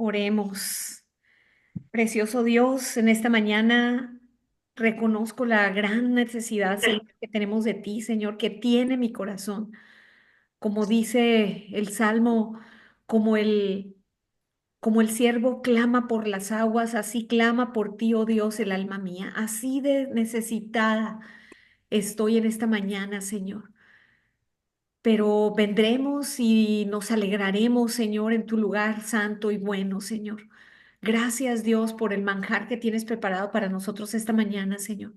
Oremos. Precioso Dios, en esta mañana reconozco la gran necesidad, Señor, que tenemos de ti, Señor, que tiene mi corazón. Como dice el Salmo, como el, como el siervo clama por las aguas, así clama por ti, oh Dios, el alma mía. Así de necesitada estoy en esta mañana, Señor. Pero vendremos y nos alegraremos, Señor, en tu lugar santo y bueno, Señor. Gracias, Dios, por el manjar que tienes preparado para nosotros esta mañana, Señor,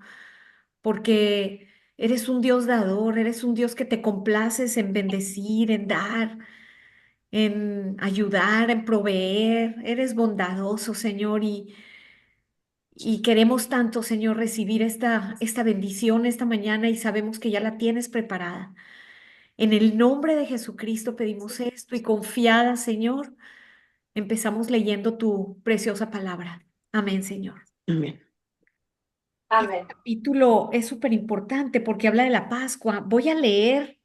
porque eres un Dios dador, eres un Dios que te complaces en bendecir, en dar, en ayudar, en proveer. Eres bondadoso, Señor, y queremos tanto, Señor, recibir esta bendición esta mañana y sabemos que ya la tienes preparada. En el nombre de Jesucristo pedimos esto y confiada, Señor, empezamos leyendo tu preciosa palabra. Amén, Señor. Amén. Este Amén. capítulo es súper importante porque habla de la Pascua. Voy a leer,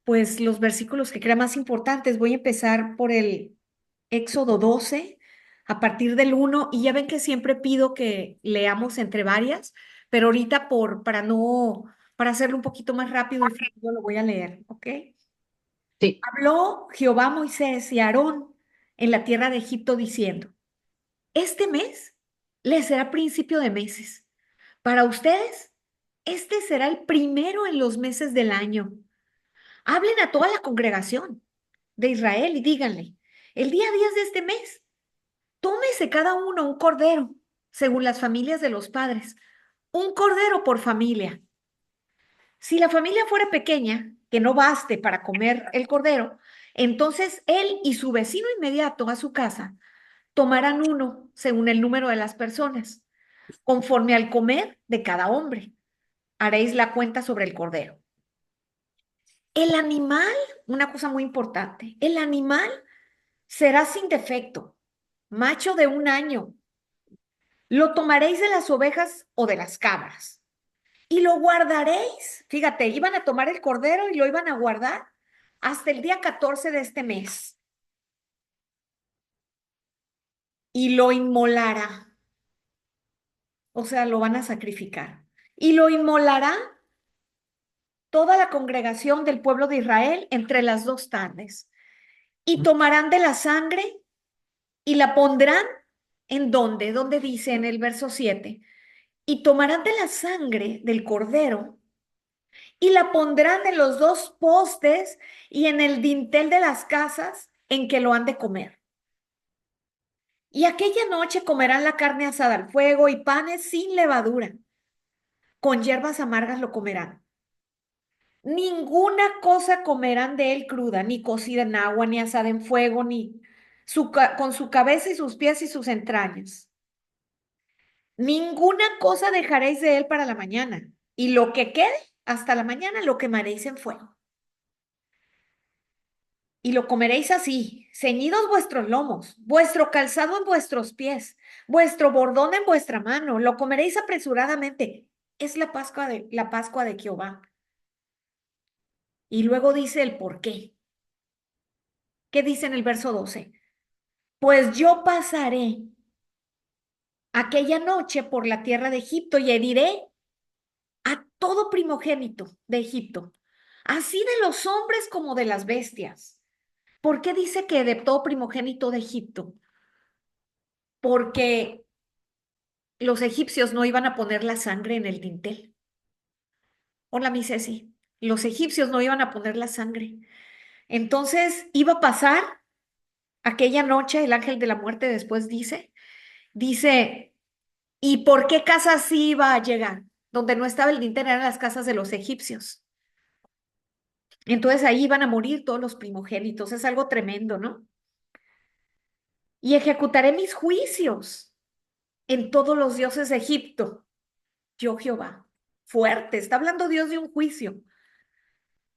pues, los versículos que crean más importantes. Voy a empezar por el Éxodo 12, a partir del 1, y ya ven que siempre pido que leamos entre varias, pero ahorita para hacerlo un poquito más rápido y fluido, lo voy a leer, ¿ok? Sí. Habló Jehová a Moisés y a Aarón en la tierra de Egipto diciendo: Este mes les será principio de meses. Para ustedes, este será el primero en los meses del año. Hablen a toda la congregación de Israel y díganle: el día 10 de este mes, tómese cada uno un cordero, según las familias de los padres, un cordero por familia. Si la familia fuera pequeña, que no baste para comer el cordero, entonces él y su vecino inmediato a su casa tomarán uno según el número de las personas, conforme al comer de cada hombre. Haréis la cuenta sobre el cordero. El animal, una cosa muy importante, el animal será sin defecto, macho de 1 año. Lo tomaréis de las ovejas o de las cabras y lo guardaréis. Fíjate, iban a tomar el cordero y lo iban a guardar hasta el día 14 de este mes y lo inmolará, o sea, lo van a sacrificar. Y lo inmolará toda la congregación del pueblo de Israel entre las 2 tardes. Y tomarán de la sangre y la pondrán en donde dice en el verso 7, y tomarán de la sangre del cordero y la pondrán en los 2 postes y en el dintel de las casas en que lo han de comer. Y aquella noche comerán la carne asada al fuego y panes sin levadura. Con hierbas amargas lo comerán. Ninguna cosa comerán de él cruda, ni cocida en agua, ni asada en fuego, ni con su cabeza y sus pies y sus entrañas. Ninguna cosa dejaréis de él para la mañana, y lo que quede hasta la mañana lo quemaréis en fuego. Y lo comeréis así, ceñidos vuestros lomos, vuestro calzado en vuestros pies, vuestro bordón en vuestra mano, lo comeréis apresuradamente. Es la Pascua de Jehová. Y luego dice el por qué. ¿Qué dice en el verso 12? Pues yo pasaré aquella noche por la tierra de Egipto y heriré a todo primogénito de Egipto, así de los hombres como de las bestias. ¿Por qué dice que de todo primogénito de Egipto? Porque los egipcios no iban a poner la sangre en el dintel. Hola, mi Ceci. Los egipcios no iban a poner la sangre. Entonces iba a pasar aquella noche, el ángel de la muerte después dice, ¿y por qué casa sí iba a llegar? Donde no estaba el dintel eran las casas de los egipcios. Entonces ahí iban a morir todos los primogénitos. Es algo tremendo, ¿no? Y ejecutaré mis juicios en todos los dioses de Egipto. Yo Jehová. Fuerte. Está hablando Dios de un juicio.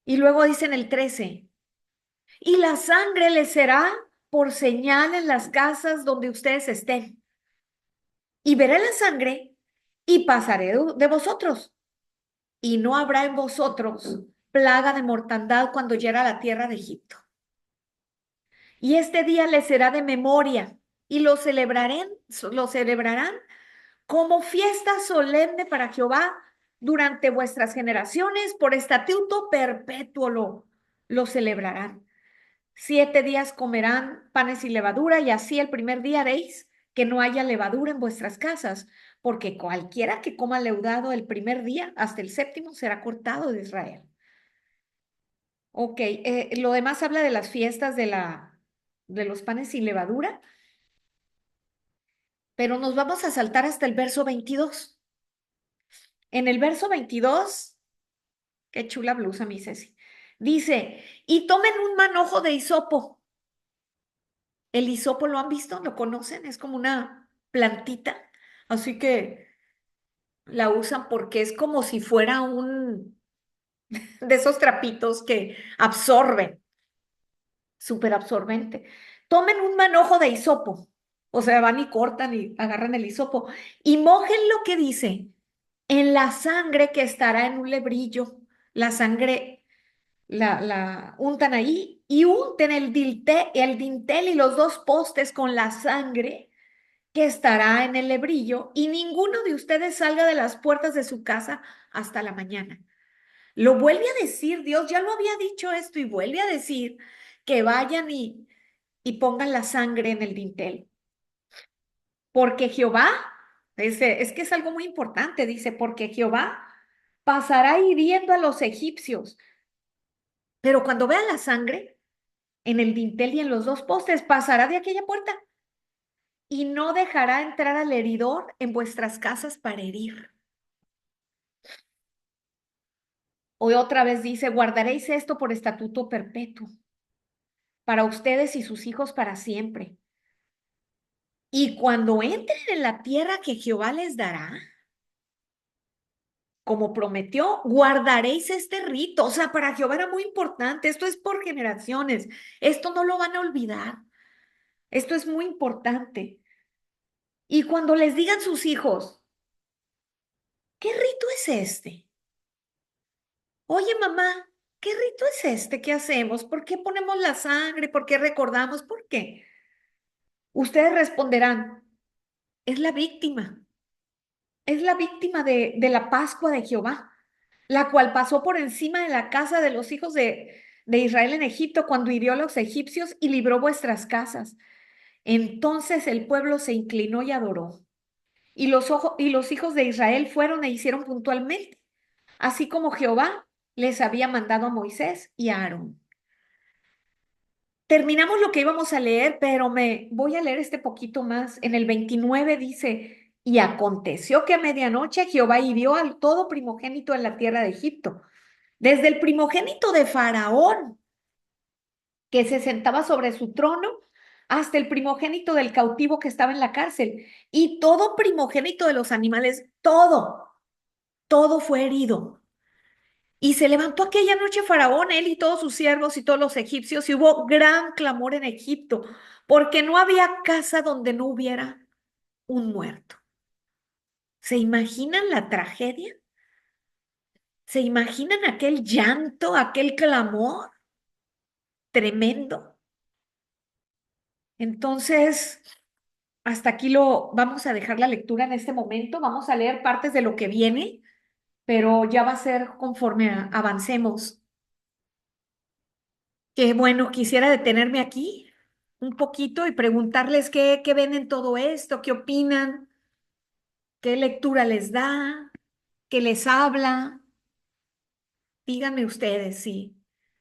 Y luego dice en el 13, y la sangre les será por señal en las casas donde ustedes estén. Y veré la sangre y pasaré de vosotros. Y no habrá en vosotros plaga de mortandad cuando llegue a la tierra de Egipto. Y este día les será de memoria y lo celebrarán como fiesta solemne para Jehová durante vuestras generaciones, por estatuto perpetuo lo celebrarán. 7 días comerán panes y levadura, y así el primer día haréis que no haya levadura en vuestras casas, porque cualquiera que coma leudado el primer día hasta el séptimo será cortado de Israel. Ok, lo demás habla de las fiestas de los panes sin levadura, pero nos vamos a saltar hasta el verso 22. En el verso 22, qué chula blusa, mi Ceci, dice, y tomen un manojo de hisopo. El hisopo, ¿lo han visto? ¿Lo conocen? Es como una plantita, así que la usan porque es como si fuera un de esos trapitos que absorben, súper absorbente. Tomen un manojo de hisopo, o sea, van y cortan y agarran el hisopo y mojen lo que dice en la sangre que estará en un lebrillo. La sangre la untan ahí y unten el dintel y los dos postes con la sangre que estará en el lebrillo, y ninguno de ustedes salga de las puertas de su casa hasta la mañana. Lo vuelve a decir, Dios ya lo había dicho esto y vuelve a decir que vayan y pongan la sangre en el dintel. Porque Jehová, es que es algo muy importante, dice, porque Jehová pasará hiriendo a los egipcios, pero cuando vean la sangre en el dintel y en los dos postes, pasará de aquella puerta y no dejará entrar al heridor en vuestras casas para herir. Hoy otra vez dice, guardaréis esto por estatuto perpetuo, para ustedes y sus hijos para siempre. Y cuando entren en la tierra que Jehová les dará, como prometió, guardaréis este rito. O sea, para Jehová era muy importante. Esto es por generaciones. Esto no lo van a olvidar. Esto es muy importante. Y cuando les digan sus hijos, ¿qué rito es este? Oye, mamá, ¿qué rito es este que hacemos? ¿Por qué ponemos la sangre? ¿Por qué recordamos? ¿Por qué? Ustedes responderán, es la víctima de la Pascua de Jehová, la cual pasó por encima de la casa de los hijos de Israel en Egipto cuando hirió a los egipcios y libró vuestras casas. Entonces el pueblo se inclinó y adoró. Y los hijos de Israel fueron e hicieron puntualmente, así como Jehová les había mandado a Moisés y a Aarón. Terminamos lo que íbamos a leer, pero me voy a leer este poquito más. En el 29 dice, y aconteció que a medianoche Jehová hirió al todo primogénito en la tierra de Egipto, desde el primogénito de Faraón, que se sentaba sobre su trono, hasta el primogénito del cautivo que estaba en la cárcel, y todo primogénito de los animales, todo fue herido. Y se levantó aquella noche Faraón, él y todos sus siervos y todos los egipcios, y hubo gran clamor en Egipto, porque no había casa donde no hubiera un muerto. ¿Se imaginan la tragedia? ¿Se imaginan aquel llanto, aquel clamor tremendo? Entonces, hasta aquí lo vamos a dejar la lectura en este momento. Vamos a leer partes de lo que viene, pero ya va a ser conforme avancemos. Que bueno, quisiera detenerme aquí un poquito y preguntarles qué ven en todo esto, qué opinan, qué lectura les da, qué les habla. Díganme ustedes si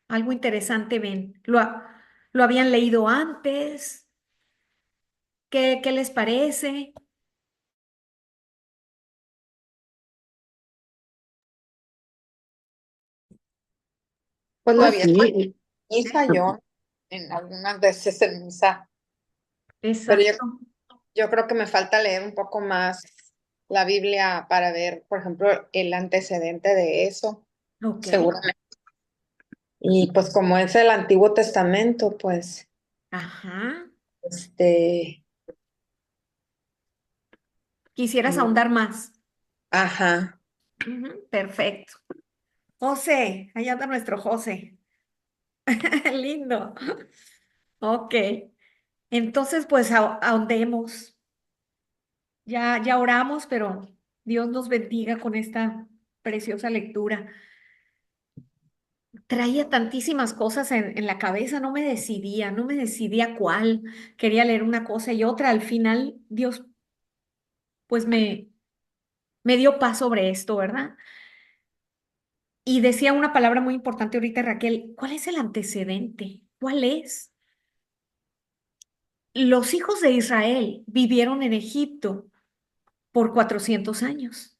algo interesante ven. ¿Lo habían leído antes? ¿Qué les parece? Pues lo Oh, había escuchado sí, en misa yo, en algunas veces en misa, pero yo, exacto. yo creo que me falta leer un poco más la Biblia para ver, por ejemplo, el antecedente de eso, Ok. seguramente. Y pues como es el Antiguo Testamento, pues, Ajá. este, Quisieras mm, ahondar más. ajá. Ujú, perfecto. José, allá anda nuestro José. Lindo. Ok, entonces pues ahondemos. Ya oramos, pero Dios nos bendiga con esta preciosa lectura. Traía tantísimas cosas en la cabeza, no me decidía cuál. Quería leer una cosa y otra. Al final, Dios pues me dio paz sobre esto, ¿verdad? Y decía una palabra muy importante ahorita, Raquel, ¿cuál es el antecedente? ¿Cuál es? Los hijos de Israel vivieron en Egipto por 400 años.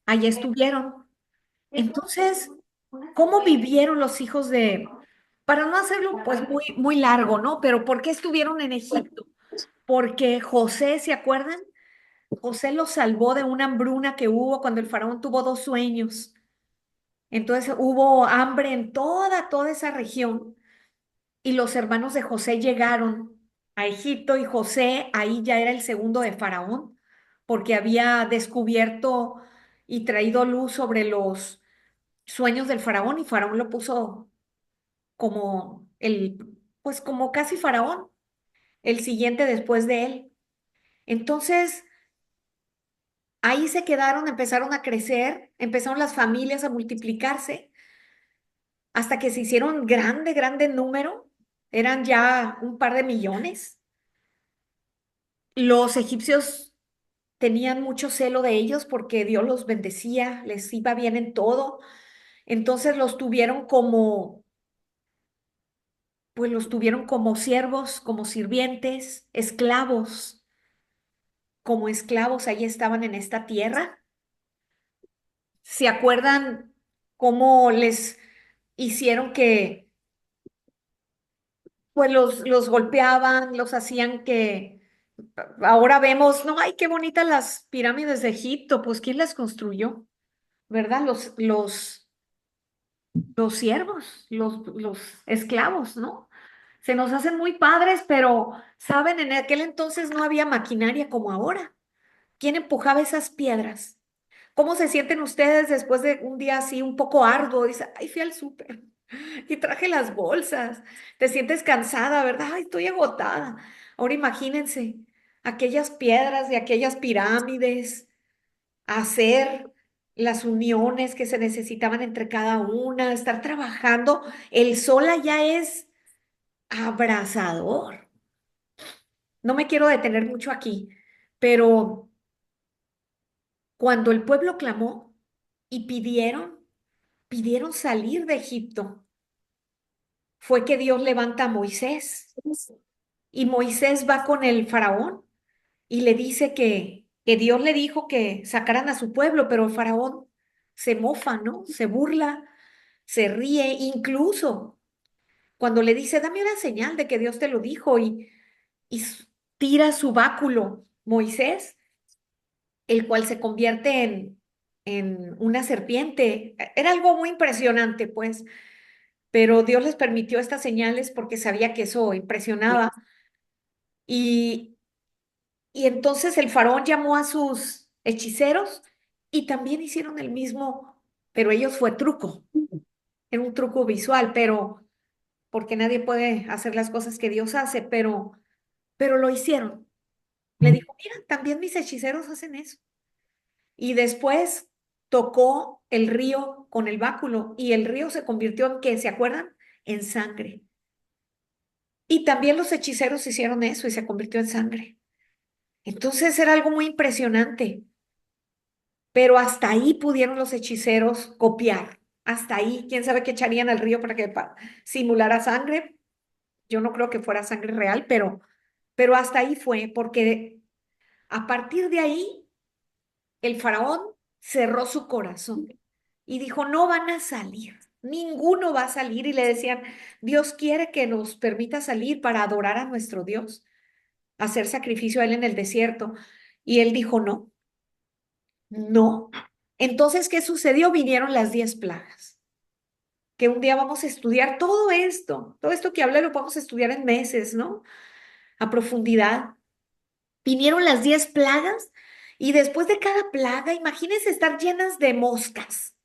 Allí estuvieron. Entonces, ¿cómo vivieron los hijos para no hacerlo pues muy largo, ¿no? Pero ¿por qué estuvieron en Egipto? Porque José, ¿se acuerdan? José los salvó de una hambruna que hubo cuando el faraón tuvo dos sueños. Entonces hubo hambre en toda esa región y los hermanos de José llegaron a Egipto y José ahí ya era el segundo de faraón porque había descubierto y traído luz sobre los sueños del faraón y faraón lo puso como pues como casi faraón, el siguiente después de él. Entonces, ahí se quedaron, empezaron a crecer, empezaron las familias a multiplicarse hasta que se hicieron grande número, eran ya un par de millones. Los egipcios tenían mucho celo de ellos porque Dios los bendecía, les iba bien en todo. Entonces los tuvieron como siervos, como sirvientes, esclavos, como esclavos, ahí estaban en esta tierra. ¿Se acuerdan cómo les hicieron pues los golpeaban, los hacían que ahora vemos, no, ay, qué bonitas las pirámides de Egipto, pues ¿quién las construyó? ¿Verdad? Los siervos, los esclavos, ¿no? Se nos hacen muy padres, pero, ¿saben? En aquel entonces no había maquinaria como ahora. ¿Quién empujaba esas piedras? ¿Cómo se sienten ustedes después de un día así un poco arduo? Dice, ay, fui al súper y traje las bolsas. Te sientes cansada, ¿verdad? Ay, estoy agotada. Ahora imagínense aquellas piedras de aquellas pirámides, hacer las uniones que se necesitaban entre cada una, estar trabajando. El sol allá es abrasador. No me quiero detener mucho aquí, pero cuando el pueblo clamó y pidieron salir de Egipto, fue que Dios levanta a Moisés y Moisés va con el faraón y le dice que Dios le dijo que sacaran a su pueblo, pero el faraón se mofa, ¿no? Se burla, se ríe, incluso cuando le dice, dame una señal de que Dios te lo dijo y tira su báculo, Moisés, el cual se convierte en una serpiente. Era algo muy impresionante, pues, pero Dios les permitió estas señales porque sabía que eso impresionaba. Y, y entonces el faraón llamó a sus hechiceros y también hicieron el mismo, pero ellos fue truco, era un truco visual, pero porque nadie puede hacer las cosas que Dios hace, pero lo hicieron. Le dijo, mira, también mis hechiceros hacen eso. Y después tocó el río con el báculo y el río se convirtió en, ¿qué? ¿Se acuerdan? En sangre. Y también los hechiceros hicieron eso y se convirtió en sangre. Entonces era algo muy impresionante, pero hasta ahí pudieron los hechiceros copiar. Hasta ahí, quién sabe qué echarían al río para que simulara sangre. Yo no creo que fuera sangre real, pero hasta ahí fue, porque a partir de ahí el faraón cerró su corazón y dijo, no van a salir, ninguno va a salir. Y le decían, Dios quiere que nos permita salir para adorar a nuestro Dios, hacer sacrificio a él en el desierto. Y él dijo, no, no. Entonces, ¿qué sucedió? Vinieron las 10 plagas, que un día vamos a estudiar todo esto que hablé lo vamos a estudiar en meses, ¿no? A profundidad. Vinieron las 10 plagas y después de cada plaga, imagínense estar llenas de moscas.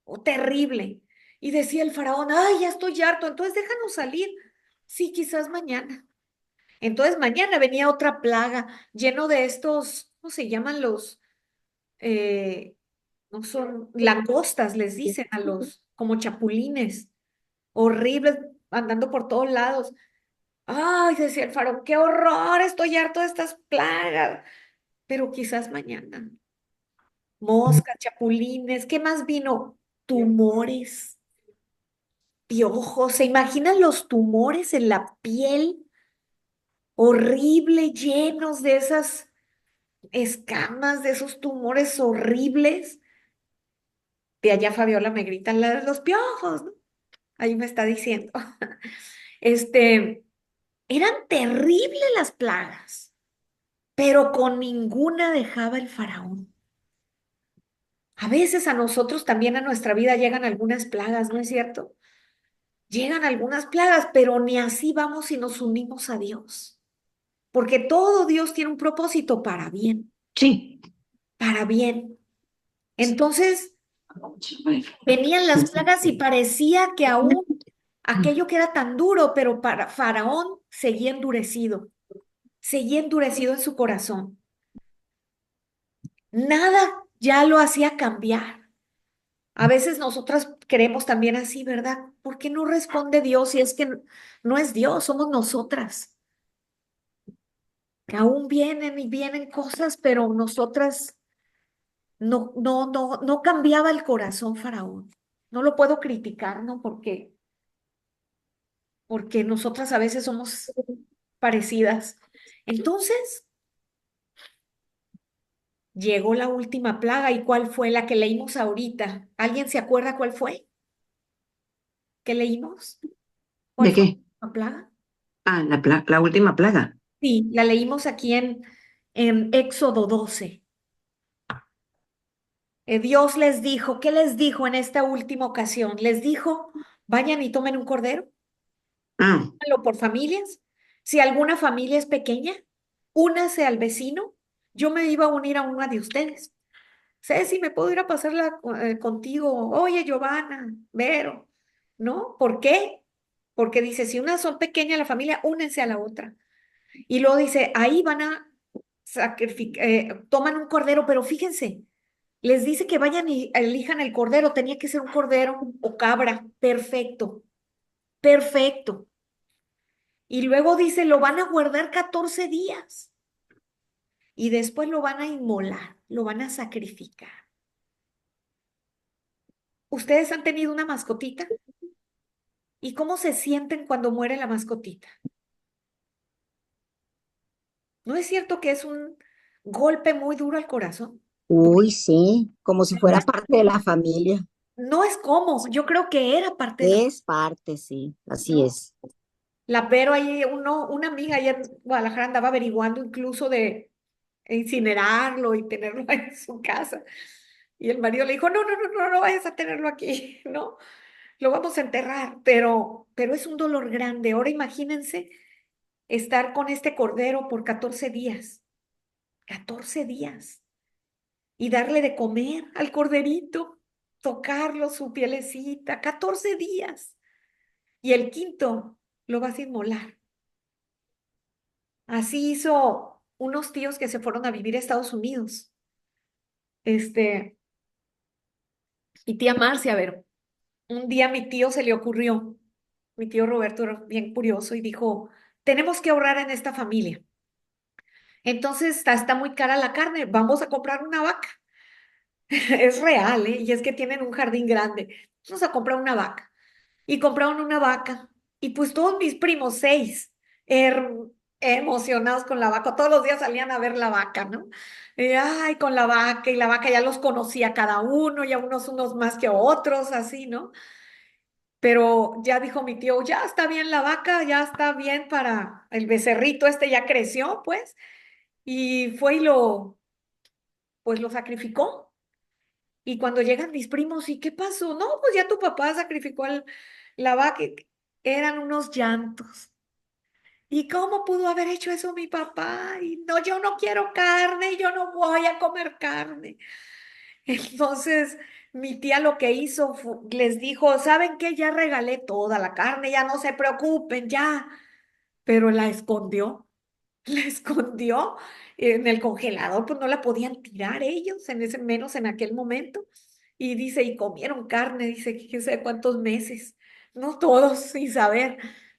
Oh, terrible. Y decía el faraón, ay, ya estoy harto, entonces déjanos salir. Sí, quizás mañana. Entonces mañana venía otra plaga lleno de estos, ¿cómo se llaman los? eh, no son langostas, les dicen a los, como chapulines, horribles, andando por todos lados. Ay, decía el faraón, qué horror, estoy harto de estas plagas. Pero quizás mañana. Moscas, chapulines, ¿qué más vino? Tumores, piojos. ¿Se imaginan los tumores en la piel? Horrible, llenos de esas escamas, de esos tumores horribles. De allá Fabiola me grita los piojos, ¿no? Ahí me está diciendo. Este, eran terribles las plagas, pero con ninguna dejaba el faraón. A veces a nosotros también a nuestra vida llegan algunas plagas, ¿no es cierto? Llegan algunas plagas, pero ni así vamos y nos unimos a Dios. Porque todo Dios tiene un propósito para bien, Sí. para bien. Entonces, venían las plagas y parecía que aún aquello que era tan duro, pero para Faraón seguía endurecido en su corazón. Nada ya lo hacía cambiar. A veces nosotras creemos también así, ¿verdad? ¿Por qué no responde Dios si es que no es Dios, somos nosotras? Que aún vienen y vienen cosas, pero nosotras no cambiaba el corazón Faraón. No lo puedo criticar, ¿no? Porque nosotras a veces somos parecidas. Entonces, llegó la última plaga. ¿Y cuál fue la que leímos ahorita? ¿Alguien se acuerda cuál fue? ¿Qué leímos? ¿Cuál ¿De fue qué? la plaga? Ah, la última plaga. Sí, la leímos aquí en Éxodo 12. Dios les dijo, ¿qué les dijo en esta última ocasión? Les dijo, vayan y tomen un cordero, Ah, háganlo por familias. Si alguna familia es pequeña, únase al vecino. Yo me iba a unir a una de ustedes. Ceci, ¿me puedo ir a pasarla contigo? Oye, Giovanna, Vero, ¿no? ¿Por qué? Porque dice, si una son pequeña la familia, únense a la otra. Y luego dice, ahí van a sacrificar, toman un cordero, pero fíjense, les dice que vayan y elijan el cordero, tenía que ser un cordero o cabra, perfecto, perfecto. Y luego dice, lo van a guardar 14 días y después lo van a inmolar, lo van a sacrificar. ¿Ustedes han tenido una mascotita? ¿Y cómo se sienten cuando muere la mascotita? ¿No es cierto que es un golpe muy duro al corazón? Porque Uy, sí, como si fuera parte de la familia. no es como, yo creo que era parte de la, Es parte, sí, así ¿no? es. Pero ahí una amiga allá en Guadalajara andaba averiguando incluso de incinerarlo y tenerlo en su casa. Y el marido le dijo, no, no, no, no, no vayas a tenerlo aquí, ¿no? Lo vamos a enterrar, pero es un dolor grande. Ahora imagínense estar con este cordero por 14 días, 14 días, y darle de comer al corderito, tocarlo, su pielecita, 14 días. Y el quinto lo vas a inmolar. Así hizo unos tíos que se fueron a vivir a Estados Unidos. Este, y tía Marcia, a ver, un día mi tío se le ocurrió, mi tío Roberto era bien curioso y dijo, tenemos que ahorrar en esta familia. Entonces está muy cara la carne, vamos a comprar una vaca. Es real, ¿eh? Y es que tienen un jardín grande. Vamos a comprar una vaca. Y compraron una vaca. Y pues todos mis primos, seis, her- emocionados con la vaca. Todos los días salían a ver la vaca, ¿no? Ay, con la vaca. Y la vaca ya los conocía cada uno, y a unos más que otros, así, ¿no? Pero ya dijo mi tío, ya está bien la vaca, ya está bien para el becerrito, este ya creció, pues. Y fue y pues lo sacrificó. Y cuando llegan mis primos, ¿y qué pasó? No, pues ya tu papá sacrificó la vaca. Eran unos llantos. ¿Y cómo pudo haber hecho eso mi papá? Y no, yo no quiero carne, yo no voy a comer carne. Entonces, Mi tía lo que hizo, les dijo, ¿saben qué? Ya regalé toda la carne, ya no se preocupen, ya. Pero la escondió, la escondió en el congelador, pues no la podían tirar ellos, menos en aquel momento. Y dice, y comieron carne, dice, quién sabe cuántos meses, no todos, sin saber.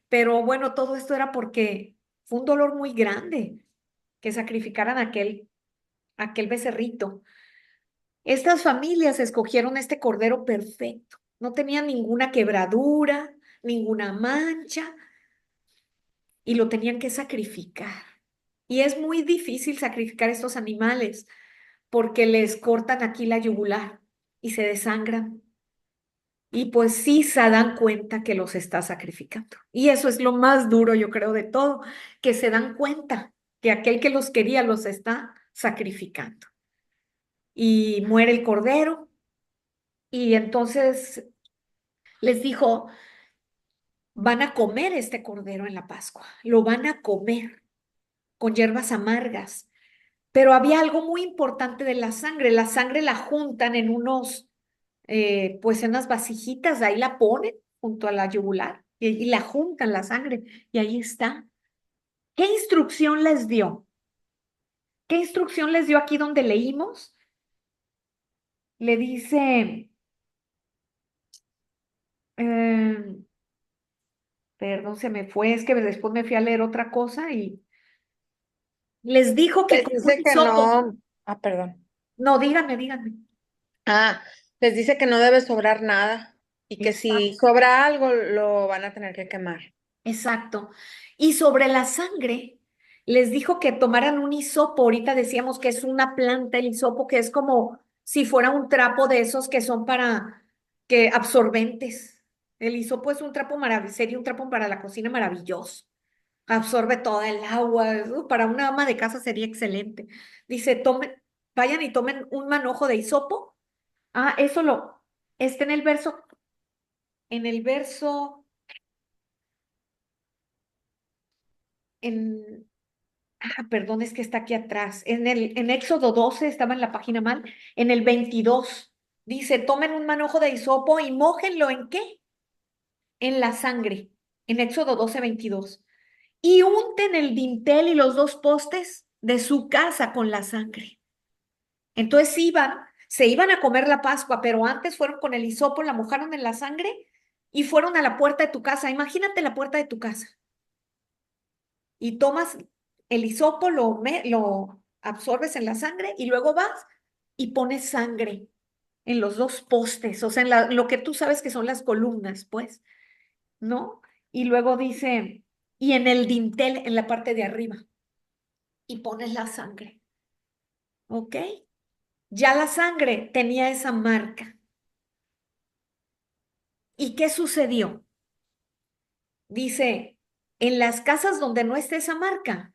Pero bueno, todo esto era porque fue un dolor muy grande que sacrificaran aquel becerrito. Estas familias escogieron este cordero perfecto. No tenía ninguna quebradura, ninguna mancha, y lo tenían que sacrificar. Y es muy difícil sacrificar estos animales porque les cortan aquí la yugular y se desangran. Y pues sí se dan cuenta que los está sacrificando. Y eso es lo más duro, yo creo, de todo, que se dan cuenta que aquel que los quería los está sacrificando. Y muere el cordero y entonces les dijo, van a comer este cordero en la Pascua, lo van a comer con hierbas amargas. Pero había algo muy importante de la sangre la juntan en pues en unas vasijitas, ahí la ponen junto a la yugular y la juntan la sangre y ahí está. ¿Qué instrucción les dio? ¿Qué instrucción les dio aquí donde leímos? Le dice, eh, perdón, se me fue, es que después me fui a leer otra cosa y les dijo que Les con un dice que hisopo, no, perdón. no, díganme. Ah, les dice que no debe sobrar nada y que si Exacto. sobra algo lo van a tener que quemar. Exacto. Y sobre la sangre, les dijo que tomaran un hisopo. Ahorita decíamos que es una planta, el hisopo, que es como si fuera un trapo de esos que son para que absorbentes. El hisopo es un trapo maravilloso, sería un trapo para la cocina maravilloso. Absorbe toda el agua. Para una ama de casa sería excelente. Dice, vayan y tomen un manojo de hisopo. Ah, está en el verso, en, perdón, es que está aquí atrás. En Éxodo 12 estaba en la página mal. En el 22 dice, tomen un manojo de hisopo y mójenlo ¿en qué? En la sangre. En Éxodo 12:22. Y unten el dintel y los dos postes de su casa con la sangre. Entonces se iban a comer la Pascua, pero antes fueron con el hisopo, la mojaron en la sangre y fueron a la puerta de tu casa. Imagínate la puerta de tu casa. Y tomas el hisopo, lo absorbes en la sangre y luego vas y pones sangre en los dos postes, o sea, lo que tú sabes que son las columnas, pues, ¿no? Y luego dice, y en el dintel, en la parte de arriba, y pones la sangre, ¿ok? Ya la sangre tenía esa marca. ¿Y qué sucedió? Dice, en las casas donde no esté esa marca,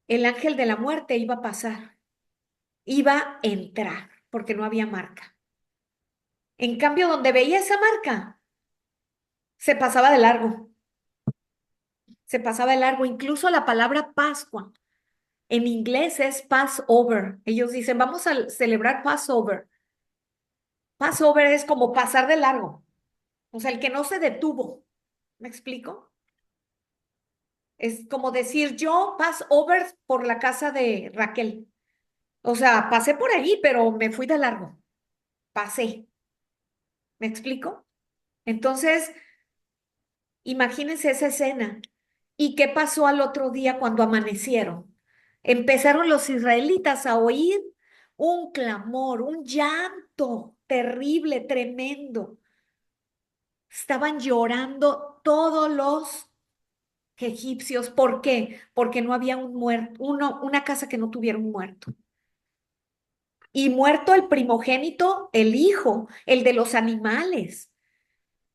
el ángel de la muerte iba a pasar, iba a entrar, porque no había marca. En cambio, donde veía esa marca, se pasaba de largo, se pasaba de largo. Incluso la palabra Pascua en inglés es Passover. Ellos dicen, vamos a celebrar Passover. Passover es como pasar de largo, o sea, el que no se detuvo. ¿Me explico? Es como decir, yo Passover por la casa de Raquel. O sea, pasé por ahí, pero me fui de largo. Pasé. ¿Me explico? Entonces, imagínense esa escena. ¿Y qué pasó al otro día cuando amanecieron? Empezaron los israelitas a oír un clamor, un llanto terrible, tremendo. Estaban llorando todos los egipcios. ¿Por qué? Porque no había un muerto, una casa que no tuviera un muerto. Y muerto el primogénito, el hijo, el de los animales,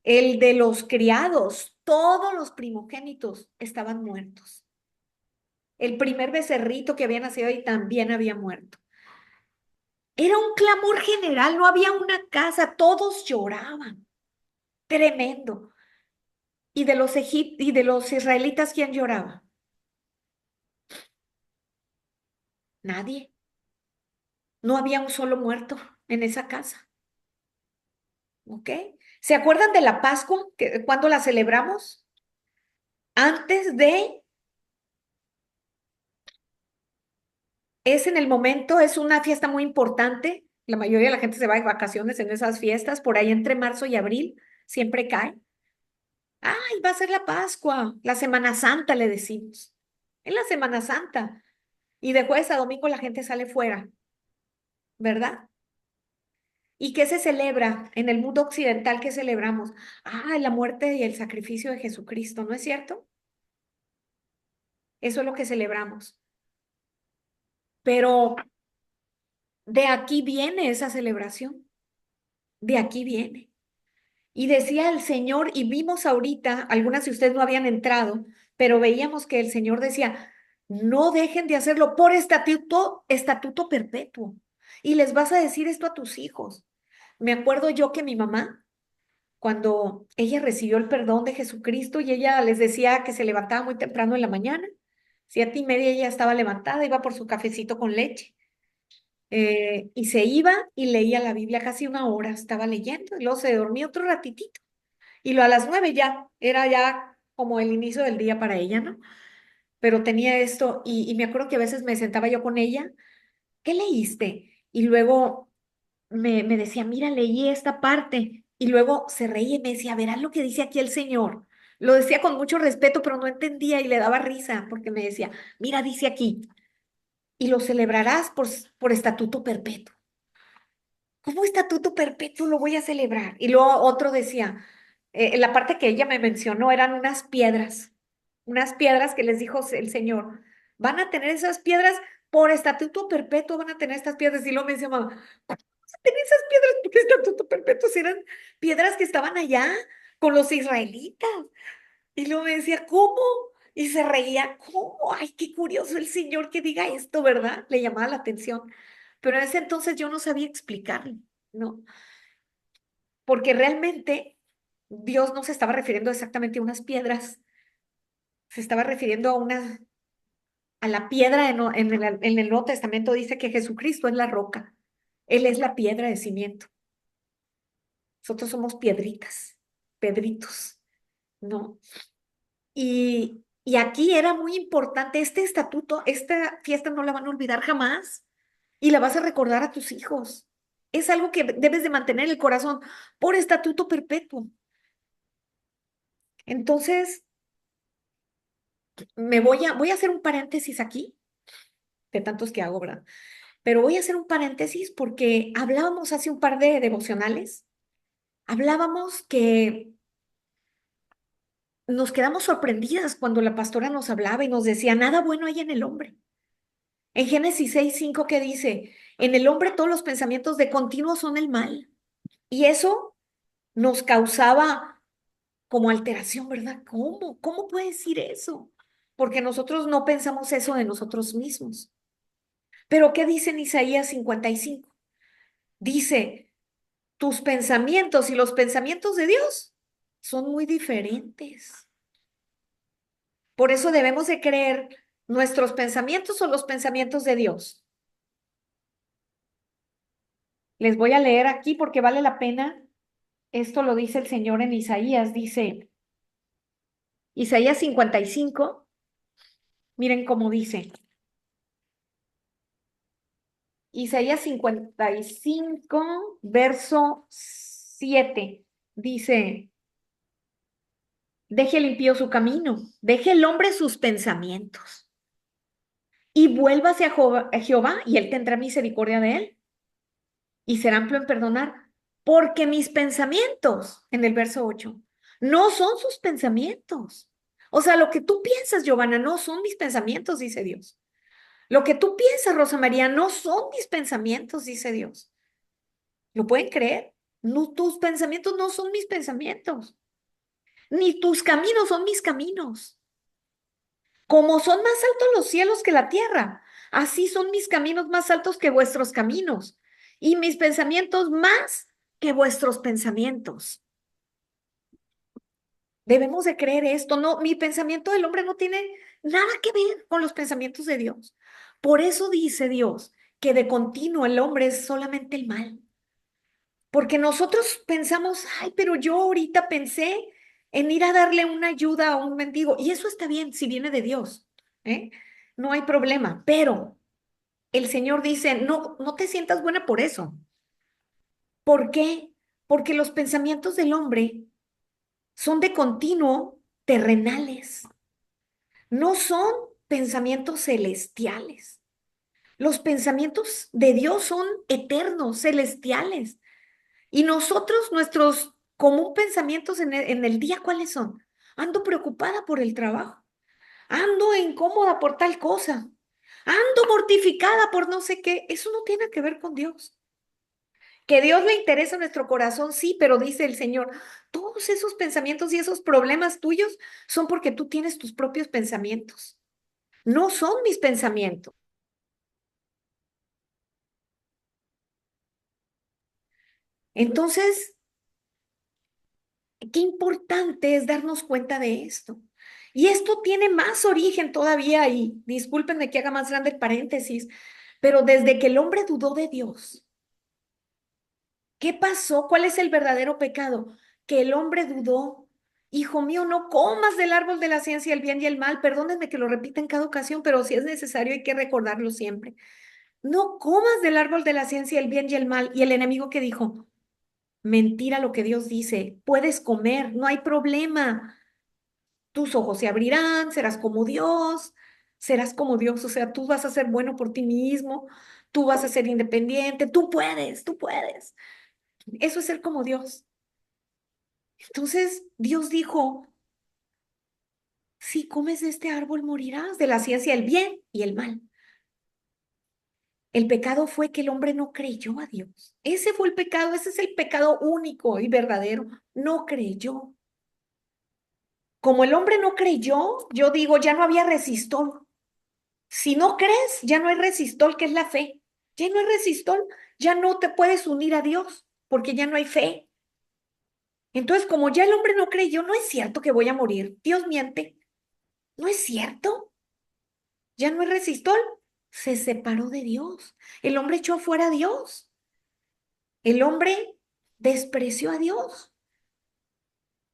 el de los criados, todos los primogénitos estaban muertos. El primer becerrito que había nacido ahí también había muerto. Era un clamor general, no había una casa, todos lloraban. Tremendo. ¿Y de los israelitas quién lloraba? Nadie. No había un solo muerto. en esa casa. ¿Ok? ¿Se acuerdan de la Pascua? ¿Cuándo la celebramos? Antes de, es en el momento, es una fiesta muy importante. La mayoría de la gente se va de vacaciones en esas fiestas, por ahí entre marzo y abril, siempre cae. Ay, va a ser la Pascua, la Semana Santa le decimos. Es la Semana Santa. Y de jueves a domingo la gente sale fuera, ¿verdad? ¿Y qué se celebra en el mundo occidental? ¿Qué celebramos? Ah, la muerte y el sacrificio de Jesucristo, ¿no es cierto? Eso es lo que celebramos. Pero de aquí viene esa celebración, de aquí viene. Y decía el Señor, y vimos ahorita, algunas de ustedes no habían entrado, pero veíamos que el Señor decía, no dejen de hacerlo por estatuto perpetuo. Y les vas a decir esto a tus hijos. Me acuerdo yo que mi mamá, cuando ella recibió el perdón de Jesucristo y ella les decía que se levantaba muy temprano en la mañana, 7:30 ella estaba levantada, iba por su cafecito con leche. Y se iba y leía la Biblia casi una hora, estaba leyendo, y luego se dormía otro ratitito. Y lo a las 9 ya, era ya como el inicio del día para ella, ¿no? Pero tenía esto, y me acuerdo que a veces me sentaba yo con ella, ¿qué leíste? Y luego me decía, mira, leí esta parte, y luego se reía y me decía, verás lo que dice aquí el Señor. Lo decía con mucho respeto, pero no entendía y le daba risa, porque me decía, mira, dice aquí, y lo celebrarás por estatuto perpetuo. ¿Cómo estatuto perpetuo lo voy a celebrar? Y luego otro decía, la parte que ella me mencionó eran unas piedras que les dijo el Señor, van a tener esas piedras por estatuto perpetuo, van a tener estas piedras. Y luego me decía, mamá, ¿cómo vas a tener esas piedras por estatuto perpetuo? Si eran piedras que estaban allá con los israelitas. Y luego me decía, ¿cómo? Y se reía, ¿cómo? Ay, qué curioso el Señor que diga esto, ¿verdad? Le llamaba la atención. Pero en ese entonces yo no sabía explicarlo, ¿no? Porque realmente Dios no se estaba refiriendo exactamente a unas piedras, se estaba refiriendo a la piedra en el Nuevo Testamento dice que Jesucristo es la roca, Él es la piedra de cimiento. Nosotros somos piedritas, pedritos, ¿no? Y aquí era muy importante este estatuto, esta fiesta no la van a olvidar jamás y la vas a recordar a tus hijos. Es algo que debes de mantener en el corazón por estatuto perpetuo. Entonces, voy a hacer un paréntesis aquí, de tantos que hago, ¿verdad? Pero voy a hacer un paréntesis porque hablábamos hace un par de devocionales, hablábamos que nos quedamos sorprendidas cuando la pastora nos hablaba y nos decía, nada bueno hay en el hombre. En Génesis 6:5 que dice, en el hombre todos los pensamientos de continuo son el mal. Y eso nos causaba como alteración, ¿verdad? ¿Cómo? ¿Cómo puede decir eso? Porque nosotros no pensamos eso de nosotros mismos. Pero ¿qué dice en Isaías 55? Dice, tus pensamientos y los pensamientos de Dios son muy diferentes. Por eso debemos de creer nuestros pensamientos o los pensamientos de Dios. Les voy a leer aquí porque vale la pena. Esto lo dice el Señor en Isaías. Dice, Isaías 55, miren cómo dice. Isaías 55, verso 7, dice, deje el impío su camino, deje el hombre sus pensamientos y vuélvase a Jehová y él tendrá misericordia de él y será amplio en perdonar, porque mis pensamientos, en el verso 8, no son sus pensamientos. O sea, lo que tú piensas, Giovanna, no son mis pensamientos, dice Dios. Lo que tú piensas, Rosa María, no son mis pensamientos, dice Dios. ¿Lo pueden creer? No, tus pensamientos no son mis pensamientos, ni tus caminos son mis caminos. Como son más altos los cielos que la tierra, así son mis caminos más altos que vuestros caminos, y mis pensamientos más que vuestros pensamientos. Debemos de creer esto, no, mi pensamiento del hombre no tiene nada que ver con los pensamientos de Dios. Por eso dice Dios que de continuo el hombre es solamente el mal. Porque nosotros pensamos, ay, pero yo ahorita pensé en ir a darle una ayuda a un mendigo. Y eso está bien si viene de Dios, ¿eh? No hay problema. Pero el Señor dice, no, no te sientas buena por eso. ¿Por qué? Porque los pensamientos del hombre son de continuo terrenales, no son pensamientos celestiales. Los pensamientos de Dios son eternos, celestiales. Y nosotros, nuestros común pensamientos en el día, ¿cuáles son? Ando preocupada por el trabajo, ando incómoda por tal cosa, ando mortificada por no sé qué. Eso no tiene que ver con Dios. Que Dios le interesa nuestro corazón, sí, pero dice el Señor, todos esos pensamientos y esos problemas tuyos son porque tú tienes tus propios pensamientos. No son mis pensamientos. Entonces, qué importante es darnos cuenta de esto. Y esto tiene más origen todavía, y discúlpenme que haga más grande el paréntesis, pero desde que el hombre dudó de Dios, ¿qué pasó? ¿Cuál es el verdadero pecado? Que el hombre dudó. Hijo mío, no comas del árbol de la ciencia del bien y el mal. Perdónenme que lo repita en cada ocasión, pero si es necesario hay que recordarlo siempre. No comas del árbol de la ciencia del bien y el mal. Y el enemigo que dijo, mentira lo que Dios dice, puedes comer, no hay problema. Tus ojos se abrirán, serás como Dios, o sea, tú vas a ser bueno por ti mismo, tú vas a ser independiente, tú puedes, tú puedes. Eso es ser como Dios. Entonces, Dios dijo, si comes de este árbol morirás, de la ciencia del bien y el mal. El pecado fue que el hombre no creyó a Dios. Ese fue el pecado, ese es el pecado único y verdadero. No creyó. Como el hombre no creyó, yo digo, ya no había resistol. Si no crees, ya no hay resistol, que es la fe. Ya no hay resistol, ya no te puedes unir a Dios, porque ya no hay fe. Entonces, como ya el hombre no creyó, no es cierto que voy a morir. Dios miente. No es cierto. Ya no hay resistol. Se separó de Dios. El hombre echó fuera a Dios. El hombre despreció a Dios.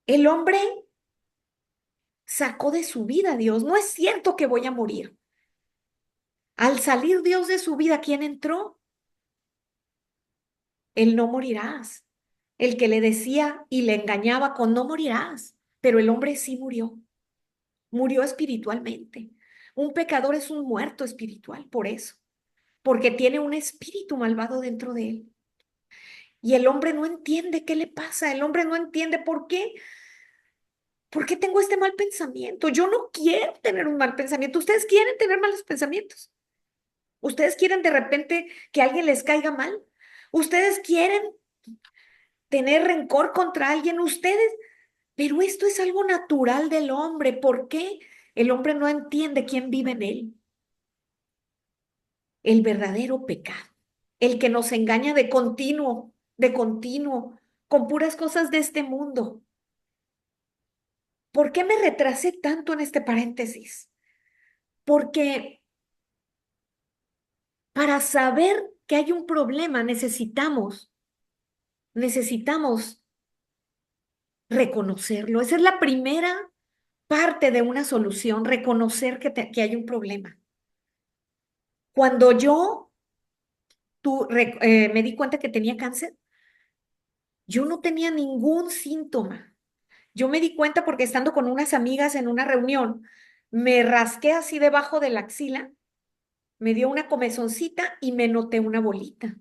El hombre sacó de su vida a Dios. No es cierto que voy a morir. Al salir Dios de su vida, ¿quién entró? El no morirás. El que le decía y le engañaba con no morirás. Pero el hombre sí murió. Murió espiritualmente. Un pecador es un muerto espiritual, por eso. Porque tiene un espíritu malvado dentro de él. Y el hombre no entiende qué le pasa. El hombre no entiende por qué. ¿Por qué tengo este mal pensamiento? Yo no quiero tener un mal pensamiento. ¿Ustedes quieren tener malos pensamientos? ¿Ustedes quieren de repente que alguien les caiga mal? ¿Ustedes quieren tener rencor contra alguien? Ustedes, pero esto es algo natural del hombre. ¿Por qué? El hombre no entiende quién vive en él. El verdadero pecado. El que nos engaña de continuo, con puras cosas de este mundo. ¿Por qué me retrasé tanto en este paréntesis? Porque para saber que hay un problema necesitamos reconocerlo. Esa es la primera parte de una solución, reconocer que hay un problema. Cuando me di cuenta que tenía cáncer, yo no tenía ningún síntoma. Yo me di cuenta porque estando con unas amigas en una reunión, me rasqué así debajo de la axila, me dio una comezoncita y me noté una bolita.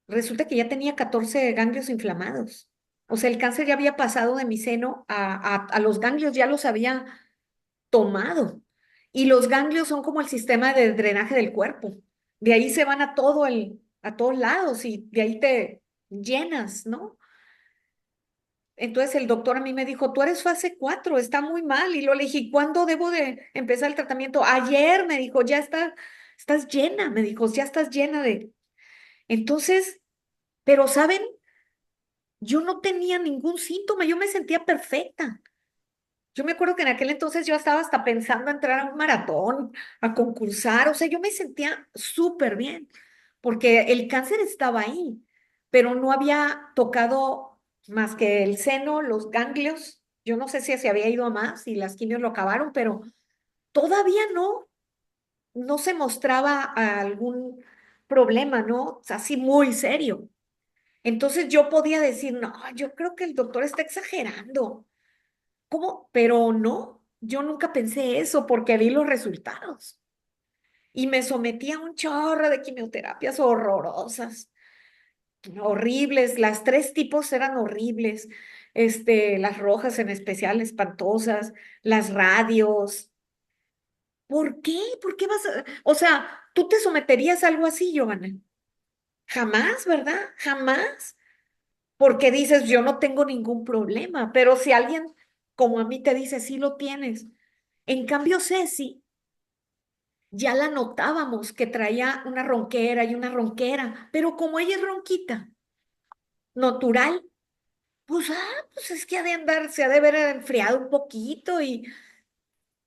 Resulta que ya tenía 14 ganglios inflamados. O sea, el cáncer ya había pasado de mi seno a los ganglios, ya los había tomado. Y los ganglios son como el sistema de drenaje del cuerpo. De ahí se van a todos lados y de ahí te llenas, ¿no? Entonces el doctor a mí me dijo, tú eres fase 4, está muy mal. Y le dije, ¿cuándo debo de empezar el tratamiento? Ayer me dijo, estás llena, me dijo, ya estás llena de... Entonces, pero ¿saben? Yo no tenía ningún síntoma, yo me sentía perfecta. Yo me acuerdo que en aquel entonces yo estaba hasta pensando entrar a un maratón, a concursar, o sea, yo me sentía súper bien, porque el cáncer estaba ahí, pero no había tocado más que el seno, los ganglios. Yo no sé si se había ido a más y las quimios lo acabaron, pero todavía no se mostraba algún problema, ¿no? Así muy serio. Entonces yo podía decir, no, yo creo que el doctor está exagerando. ¿Cómo? Pero no, yo nunca pensé eso porque vi los resultados y me sometí a un chorro de quimioterapias horrorosas, horribles. Las tres tipos eran horribles, las rojas en especial, espantosas, las radios. ¿Por qué? ¿Por qué vas a...? O sea, ¿tú te someterías a algo así, Giovanna? Jamás, ¿verdad? Jamás. Porque dices, yo no tengo ningún problema, pero si alguien como a mí te dice, sí lo tienes. En cambio, Ceci, ya la notábamos que traía una ronquera y una ronquera, pero como ella es ronquita, natural, pues es que ha de andar, se ha de haber enfriado un poquito y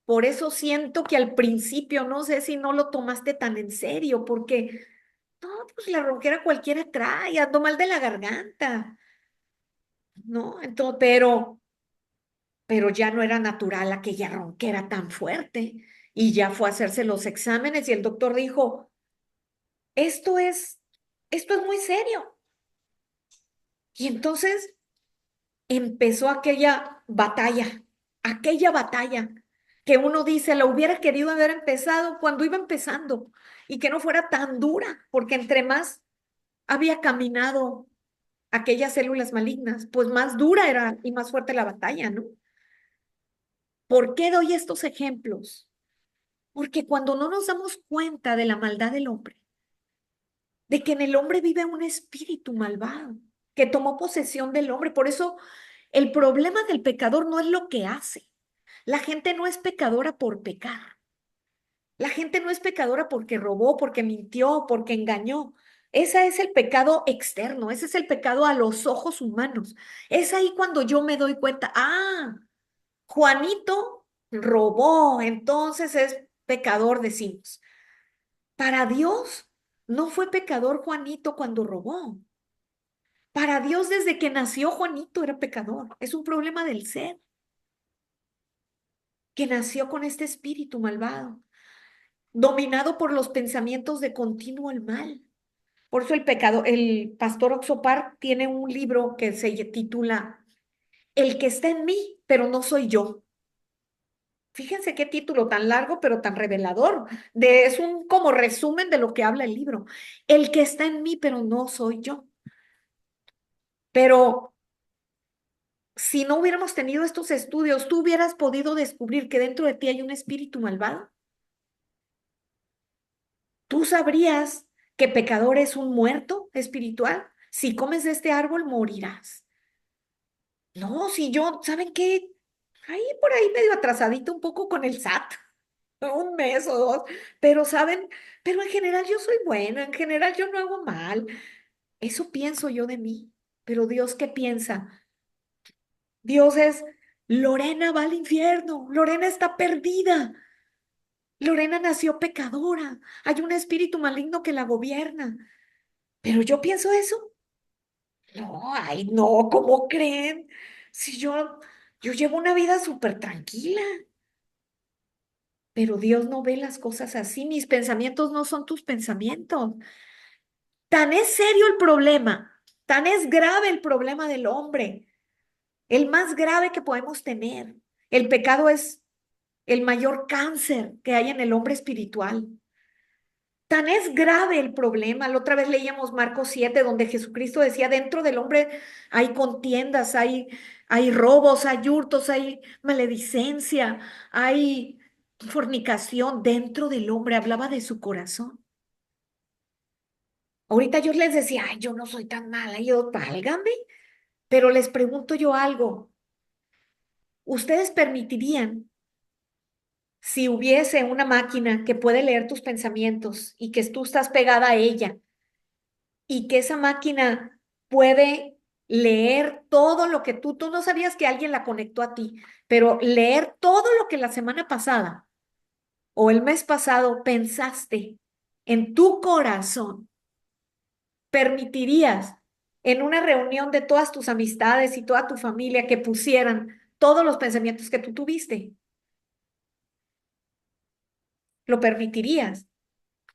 por eso siento que al principio, no sé si no lo tomaste tan en serio, porque no, pues la ronquera cualquiera trae, ando mal de la garganta, ¿no? Entonces, pero ya no era natural aquella ronquera tan fuerte y ya fue a hacerse los exámenes y el doctor dijo, esto es, esto es muy serio. Y entonces empezó aquella batalla que uno dice, la hubiera querido haber empezado cuando iba empezando y que no fuera tan dura, porque entre más había caminado aquellas células malignas, pues más dura era y más fuerte la batalla, ¿no? ¿Por qué doy estos ejemplos? Porque cuando no nos damos cuenta de la maldad del hombre, de que en el hombre vive un espíritu malvado que tomó posesión del hombre, por eso el problema del pecador no es lo que hace. La gente no es pecadora por pecar. La gente no es pecadora porque robó, porque mintió, porque engañó. Ese es el pecado externo, ese es el pecado a los ojos humanos. Es ahí cuando yo me doy cuenta, Juanito robó, entonces es pecador, decimos. Para Dios no fue pecador Juanito cuando robó. Para Dios desde que nació Juanito era pecador. Es un problema del ser que nació con este espíritu malvado, dominado por los pensamientos de continuo el mal. Por eso el pastor Oxopar tiene un libro que se titula El que está en mí, pero no soy yo. Fíjense qué título tan largo, pero tan revelador. Es un como resumen de lo que habla el libro. El que está en mí, pero no soy yo. Pero si no hubiéramos tenido estos estudios, ¿tú hubieras podido descubrir que dentro de ti hay un espíritu malvado? ¿Tú sabrías que pecador es un muerto espiritual? Si comes de este árbol, morirás. No, si yo, ¿saben qué? Ahí por ahí medio atrasadito un poco con el SAT, un mes o dos, pero saben, pero en general yo soy buena, en general yo no hago mal. Eso pienso yo de mí, pero Dios, ¿qué piensa? Dios es, Lorena va al infierno, Lorena está perdida, Lorena nació pecadora, hay un espíritu maligno que la gobierna, pero yo pienso eso. No, ay, no, ¿cómo creen? Si yo llevo una vida súper tranquila, pero Dios no ve las cosas así, mis pensamientos no son tus pensamientos. Tan es serio el problema, tan es grave el problema del hombre, el más grave que podemos tener. El pecado es el mayor cáncer que hay en el hombre espiritual. Tan es grave el problema. La otra vez leíamos Marcos 7, donde Jesucristo decía, dentro del hombre hay contiendas, hay robos, hay hurtos, hay maledicencia, hay fornicación dentro del hombre. Hablaba de su corazón. Ahorita yo les decía, ay, yo no soy tan mala, yo, válgame, pero les pregunto yo algo. ¿Ustedes permitirían si hubiese una máquina que puede leer tus pensamientos y que tú estás pegada a ella y que esa máquina puede leer todo lo que tú no sabías que alguien la conectó a ti, pero leer todo lo que la semana pasada o el mes pasado pensaste en tu corazón, permitirías en una reunión de todas tus amistades y toda tu familia que pusieran todos los pensamientos que tú tuviste? ¿Lo permitirías?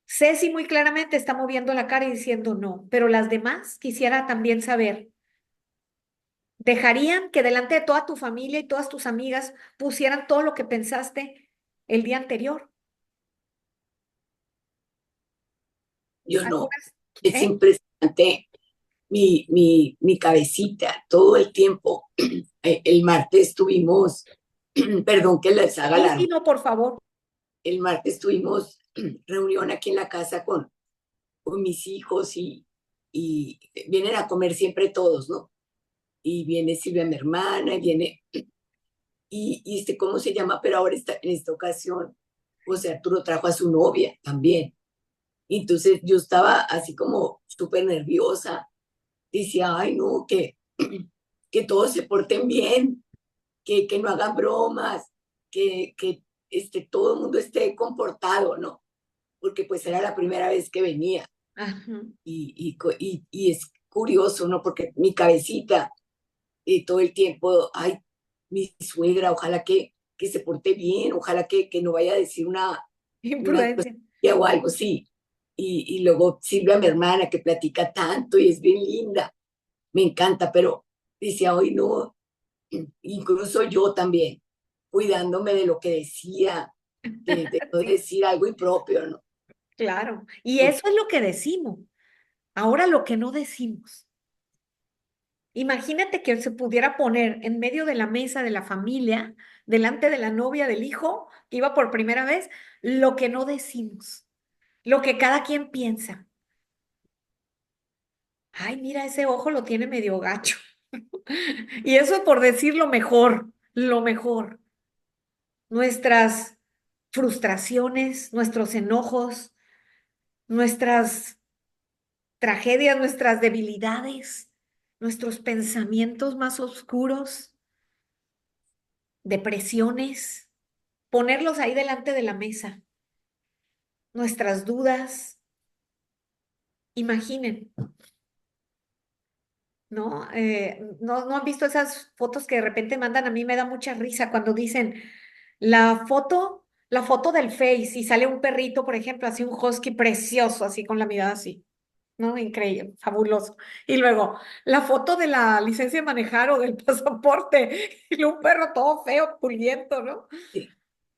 Ceci muy claramente está moviendo la cara y diciendo no, pero las demás quisiera también saber, ¿dejarían que delante de toda tu familia y todas tus amigas pusieran todo lo que pensaste el día anterior? Yo no. Algunas, Es ¿eh? impresionante mi cabecita todo el tiempo. El martes tuvimos, perdón que les haga Sí, sí, largo, no, por favor. el martes tuvimos reunión aquí en la casa con mis hijos y vienen a comer siempre todos, ¿no? Y viene Silvia, mi hermana, y viene, ¿cómo se llama? Pero ahora en esta ocasión, José Arturo trajo a su novia también. Entonces yo estaba así como súper nerviosa. Decía, ay, no, que todos se porten bien, que no hagan bromas, que todo el mundo esté comportado, ¿no? Porque pues era la primera vez que venía. Ajá. Y es curioso, ¿no? Porque mi cabecita todo el tiempo, ay, mi suegra, ojalá que se porte bien, ojalá que no vaya a decir una Imprudencia. grosería o algo, sí. Y luego Silvia, mi hermana, que platica tanto y es bien linda, me encanta, pero decía, hoy no, incluso yo también, cuidándome de lo que decía, de no Sí, decir algo impropio, ¿no? claro. Y eso es lo que decimos. Ahora lo que no decimos. Imagínate que se pudiera poner en medio de la mesa de la familia, delante de la novia del hijo, que iba por primera vez, lo que no decimos, lo que cada quien piensa. Ay, mira, ese ojo lo tiene medio gacho. Y eso por decir lo mejor, lo mejor. Nuestras frustraciones, nuestros enojos, nuestras tragedias, nuestras debilidades, nuestros pensamientos más oscuros, depresiones, ponerlos ahí delante de la mesa, nuestras dudas. Imaginen, ¿no? ¿No han visto esas fotos que de repente mandan? A mí me da mucha risa cuando dicen la foto del Face y sale un perrito, por ejemplo, así un husky precioso, así con la mirada así. ¿No? Increíble, fabuloso. Y luego, la foto de la licencia de manejar o del pasaporte, y un perro todo feo, puliento, ¿no? Sí.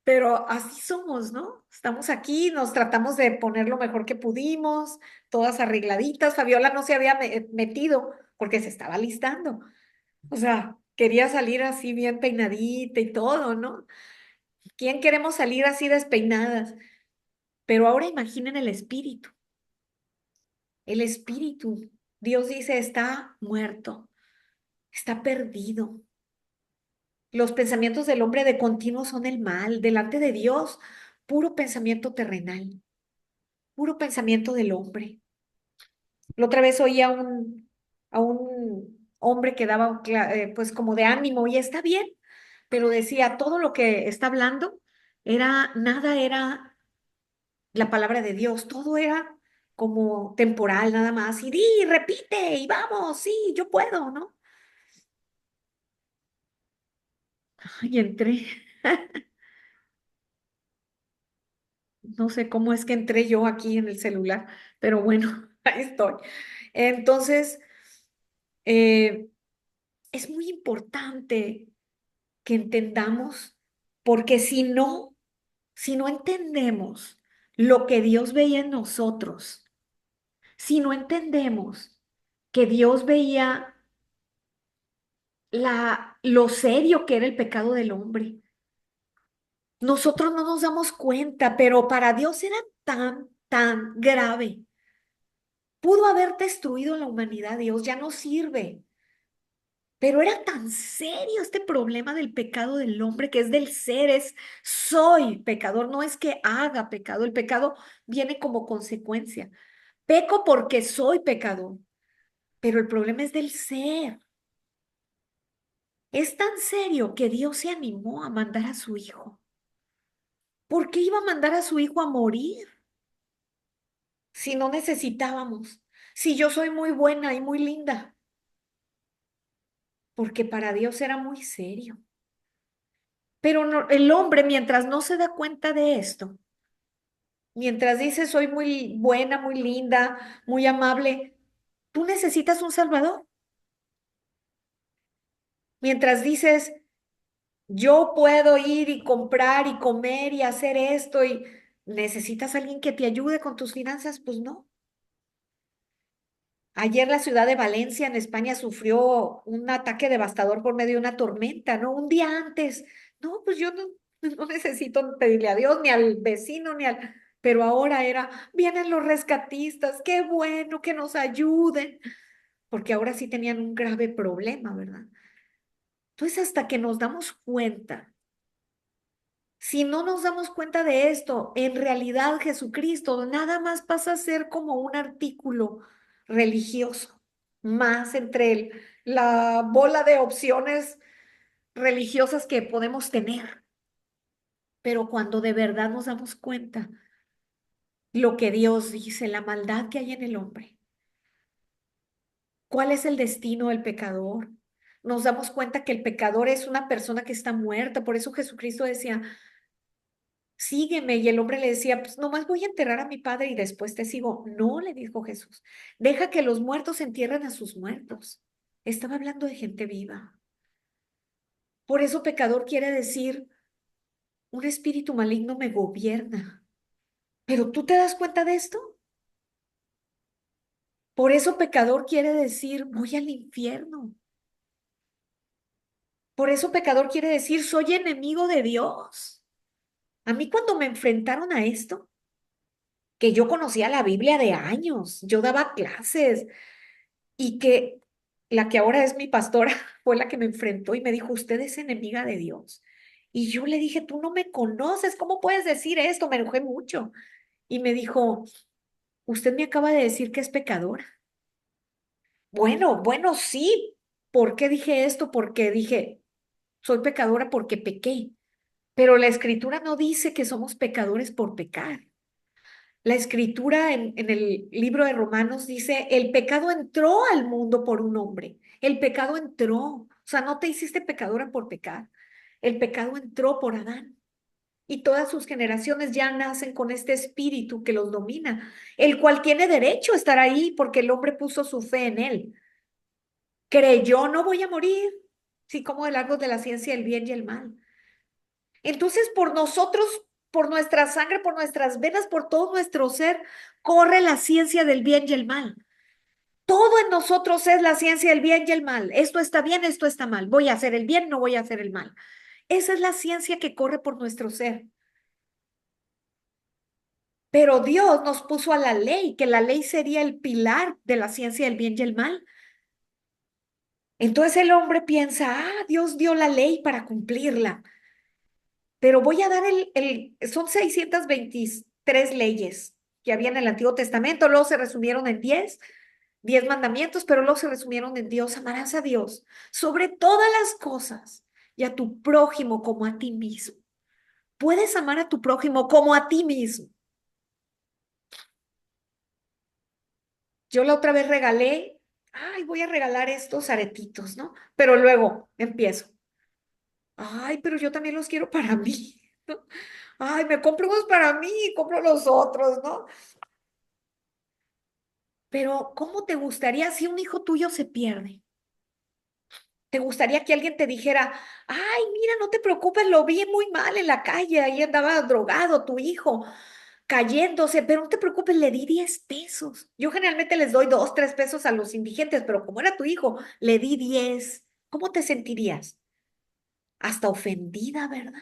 Pero así somos, ¿no? Estamos aquí, nos tratamos de poner lo mejor que pudimos, todas arregladitas. Fabiola no se había metido porque se estaba listando. O sea, quería salir así bien peinadita y todo, ¿no? ¿Quién queremos salir así despeinadas? Pero ahora imaginen el espíritu. El espíritu. Dios dice, está muerto, está perdido. Los pensamientos del hombre de continuo son el mal. Delante de Dios, puro pensamiento terrenal, puro pensamiento del hombre. La otra vez oí a un hombre que daba pues como de ánimo y está bien, pero decía, todo lo que está hablando nada era la palabra de Dios, todo era como temporal nada más. Y di, repite, y vamos, sí, yo puedo, ¿no? Y entré, no sé cómo es que entré yo aquí en el celular, pero bueno, ahí estoy. Entonces, eh, es muy importante que entendamos, porque si no entendemos lo que Dios veía en nosotros, si no entendemos que Dios veía lo serio que era el pecado del hombre, nosotros no nos damos cuenta, pero para Dios era tan grave. Pudo haber destruido la humanidad, Dios ya no sirve. Pero era tan serio este problema del pecado del hombre, que es del ser, es soy pecador, no es que haga pecado, el pecado viene como consecuencia. Peco porque soy pecador, pero el problema es del ser. Es tan serio que Dios se animó a mandar a su hijo. ¿Por qué iba a mandar a su hijo a morir si no necesitábamos? Si yo soy muy buena y muy linda. porque para Dios era muy serio. Pero el hombre, mientras no se da cuenta de esto, mientras dice soy muy buena, muy linda, muy amable, tú necesitas un salvador. Mientras dices yo puedo ir y comprar y comer y hacer esto y necesitas a alguien que te ayude con tus finanzas, pues no. Ayer la ciudad de Valencia, en España, sufrió un ataque devastador por medio de una tormenta, ¿no? Un día antes. No, pues yo no necesito pedirle a Dios, ni al vecino, ni al... Pero ahora era, vienen los rescatistas, qué bueno que nos ayuden, porque ahora sí tenían un grave problema, ¿verdad? Entonces, hasta que nos damos cuenta, si no nos damos cuenta de esto, en realidad Jesucristo nada más pasa a ser como un artículo religioso, más entre la bola de opciones religiosas que podemos tener. Pero cuando de verdad nos damos cuenta lo que Dios dice, la maldad que hay en el hombre, cuál es el destino del pecador, nos damos cuenta que el pecador es una persona que está muerta. Por eso Jesucristo decía, sígueme. Y el hombre le decía, pues nomás voy a enterrar a mi padre y después te sigo. No, le dijo Jesús, deja que los muertos entierren a sus muertos. Estaba hablando de gente viva. Por eso pecador quiere decir, un espíritu maligno me gobierna. ¿Pero tú te das cuenta de esto? Por eso pecador quiere decir, voy al infierno. Por eso pecador quiere decir, soy enemigo de Dios. A mí cuando me enfrentaron a esto, que yo conocía la Biblia de años, yo daba clases, y que la que ahora es mi pastora fue la que me enfrentó y me dijo, usted es enemiga de Dios. Y yo le dije, tú no me conoces, ¿cómo puedes decir esto? Me enojé mucho. Y me dijo, usted me acaba de decir que es pecadora. Bueno, sí. ¿Por qué dije esto? Porque dije, soy pecadora porque pequé. Pero la escritura no dice que somos pecadores por pecar. La escritura en el libro de Romanos dice, el pecado entró al mundo por un hombre. El pecado entró. O sea, no te hiciste pecadora por pecar. El pecado entró por Adán. Y todas sus generaciones ya nacen con este espíritu que los domina, el cual tiene derecho a estar ahí porque el hombre puso su fe en él. Creyó, no voy a morir, sí, como el árbol de la ciencia del bien y el mal. Entonces, por nosotros, por nuestra sangre, por nuestras venas, por todo nuestro ser, corre la ciencia del bien y el mal. Todo en nosotros es la ciencia del bien y el mal. Esto está bien, esto está mal. Voy a hacer el bien, no voy a hacer el mal. Esa es la ciencia que corre por nuestro ser. Pero Dios nos puso a la ley, que la ley sería el pilar de la ciencia del bien y el mal. Entonces el hombre piensa, Dios dio la ley para cumplirla. Pero voy a dar son 623 leyes que había en el Antiguo Testamento, luego se resumieron en 10 mandamientos, pero luego se resumieron en Dios, amarás a Dios sobre todas las cosas y a tu prójimo como a ti mismo. Puedes amar a tu prójimo como a ti mismo. Yo la otra vez voy a regalar estos aretitos, ¿no? Pero luego empiezo, pero yo también los quiero para mí, ¿no? Me compro unos para mí y compro los otros, ¿no? Pero ¿cómo te gustaría si un hijo tuyo se pierde? ¿Te gustaría que alguien te dijera, mira, no te preocupes, lo vi muy mal en la calle, ahí andaba drogado tu hijo, cayéndose, pero no te preocupes, le di 10 pesos. Yo generalmente les doy 2, 3 pesos a los indigentes, pero como era tu hijo, le di 10. ¿Cómo te sentirías? Hasta ofendida, ¿verdad?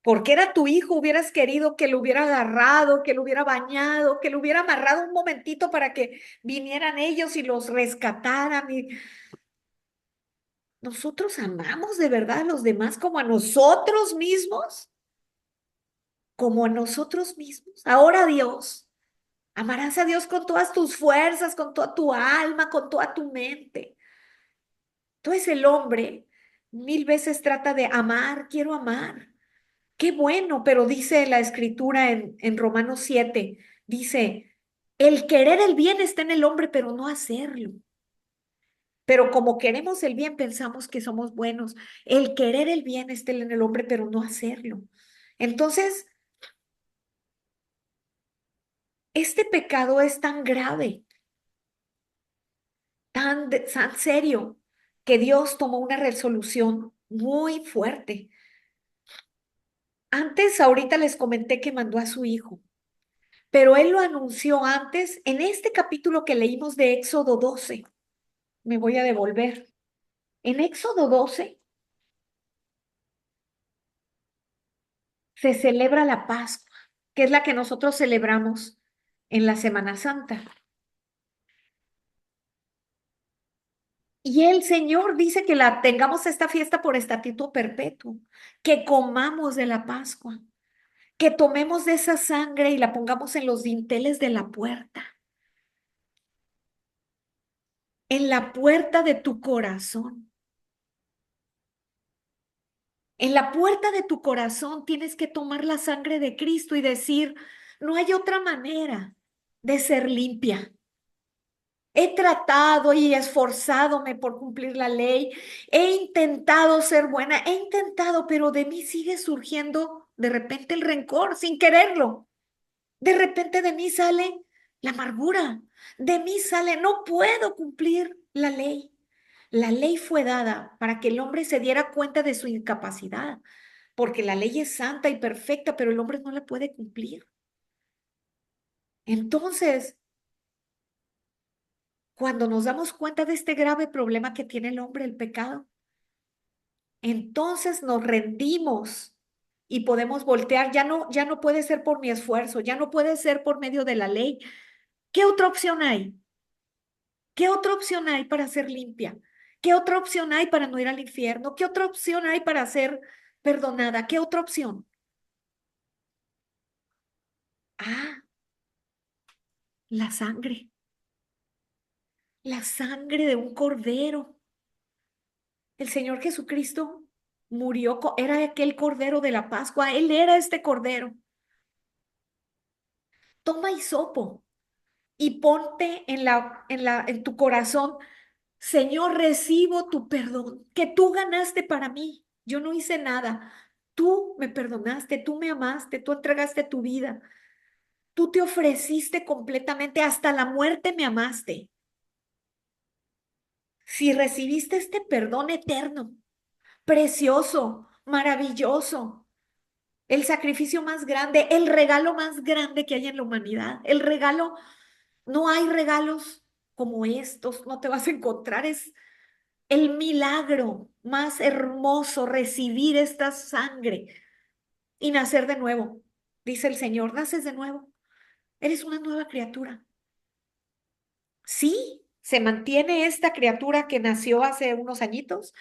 Porque era tu hijo, hubieras querido que lo hubiera agarrado, que lo hubiera bañado, que lo hubiera amarrado un momentito para que vinieran ellos y los rescataran. ¿Nosotros amamos de verdad a los demás como a nosotros mismos? Como a nosotros mismos. Ahora Dios, amarás a Dios con todas tus fuerzas, con toda tu alma, con toda tu mente. Entonces el hombre 1000 veces trata de amar, quiero amar. Qué bueno, pero dice la escritura en Romanos 7, dice, el querer el bien está en el hombre, pero no hacerlo. pero como queremos el bien, pensamos que somos buenos. El querer el bien está en el hombre, pero no hacerlo. Entonces, este pecado es tan grave, tan serio, que Dios tomó una resolución muy fuerte. Antes, ahorita les comenté que mandó a su hijo, pero él lo anunció antes en este capítulo que leímos de Éxodo 12. Me voy a devolver. En Éxodo 12 se celebra la Pascua, que es la que nosotros celebramos en la Semana Santa. Y el Señor dice que la tengamos esta fiesta por estatuto perpetuo, que comamos de la Pascua, que tomemos de esa sangre y la pongamos en los dinteles de la puerta, en la puerta de tu corazón. En la puerta de tu corazón tienes que tomar la sangre de Cristo y decir, no hay otra manera de ser limpia. He tratado y esforzadome por cumplir la ley. He intentado ser buena, he intentado, pero de mí sigue surgiendo de repente el rencor sin quererlo. De repente de mí sale la amargura. De mí sale, no puedo cumplir la ley. La ley fue dada para que el hombre se diera cuenta de su incapacidad, porque la ley es santa y perfecta, pero el hombre no la puede cumplir. Entonces, cuando nos damos cuenta de este grave problema que tiene el hombre, el pecado, entonces nos rendimos y podemos voltear. Ya no puede ser por mi esfuerzo, ya no puede ser por medio de la ley. ¿Qué otra opción hay? ¿Qué otra opción hay para ser limpia? ¿Qué otra opción hay para no ir al infierno? ¿Qué otra opción hay para ser perdonada? ¿Qué otra opción? Ah, la sangre. La sangre de un cordero. El Señor Jesucristo murió, era aquel cordero de la Pascua. Él era este cordero. Toma hisopo y ponte en tu corazón, Señor, recibo tu perdón, que tú ganaste para mí. Yo no hice nada. Tú me perdonaste, tú me amaste, tú entregaste tu vida. Tú te ofreciste completamente, hasta la muerte me amaste. Si recibiste este perdón eterno, precioso, maravilloso, el sacrificio más grande, el regalo más grande que hay en la humanidad, el regalo, no hay regalos como estos, no te vas a encontrar, es el milagro más hermoso, recibir esta sangre y nacer de nuevo. Dice el Señor, naces de nuevo, eres una nueva criatura. Sí, se mantiene esta criatura que nació hace unos añitos,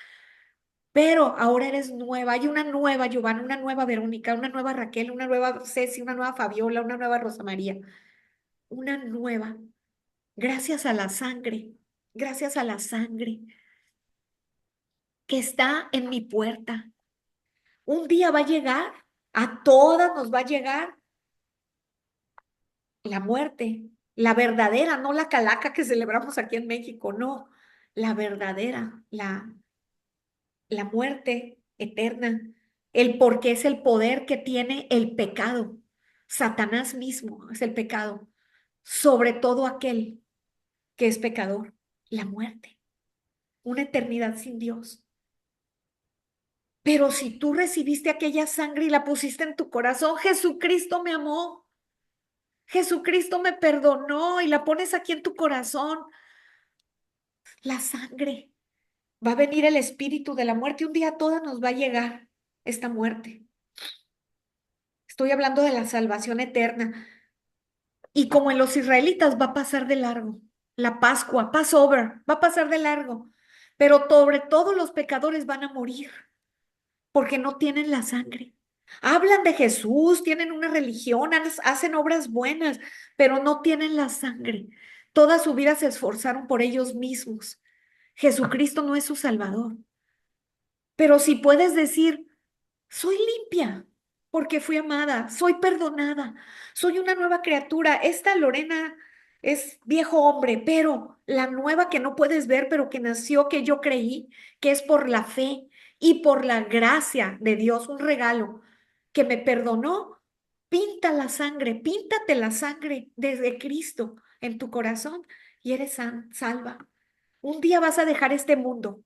pero ahora eres nueva. Hay una nueva Giovanna, una nueva Verónica, una nueva Raquel, una nueva Ceci, una nueva Fabiola, una nueva Rosa María. Una nueva. Gracias a la sangre, gracias a la sangre que está en mi puerta. Un día va a llegar, a todas nos va a llegar la muerte, la verdadera, no la calaca que celebramos aquí en México, no, la verdadera, la muerte eterna, el por qué es el poder que tiene el pecado. Satanás mismo es el pecado, sobre todo aquel que es pecador, la muerte, una eternidad sin Dios. Pero si tú recibiste aquella sangre y la pusiste en tu corazón, Jesucristo me amó, Jesucristo me perdonó y la pones aquí en tu corazón, la sangre. Va a venir el espíritu de la muerte. Un día a todas nos va a llegar esta muerte. Estoy hablando de la salvación eterna. Y como en los israelitas va a pasar de largo. La Pascua, Passover, va a pasar de largo. Pero sobre todo los pecadores van a morir porque no tienen la sangre. Hablan de Jesús, tienen una religión, hacen obras buenas, pero no tienen la sangre. Toda su vida se esforzaron por ellos mismos. Jesucristo no es su Salvador. Pero si puedes decir, soy limpia porque fui amada, soy perdonada, soy una nueva criatura. Esta Lorena es viejo hombre, pero la nueva que no puedes ver, pero que nació, que yo creí, que es por la fe y por la gracia de Dios, un regalo que me perdonó. Pinta la sangre, píntate la sangre desde Cristo en tu corazón y eres salva. Un día vas a dejar este mundo,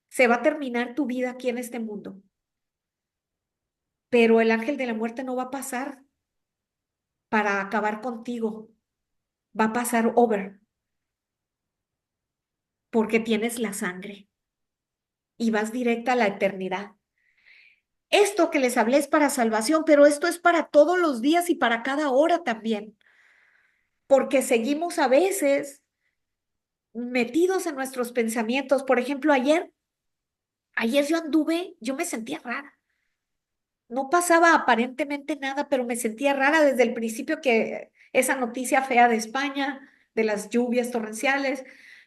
se va a terminar tu vida aquí en este mundo, pero el ángel de la muerte no va a pasar para acabar contigo, va a pasar over, porque tienes la sangre y vas directa a la eternidad. Esto que les hablé es para salvación, pero esto es para todos los días y para cada hora también, porque seguimos a veces metidos en nuestros pensamientos. Por ejemplo, ayer yo me sentía rara. No pasaba aparentemente nada, pero me sentía rara desde el principio que esa noticia fea de España, de las lluvias torrenciales,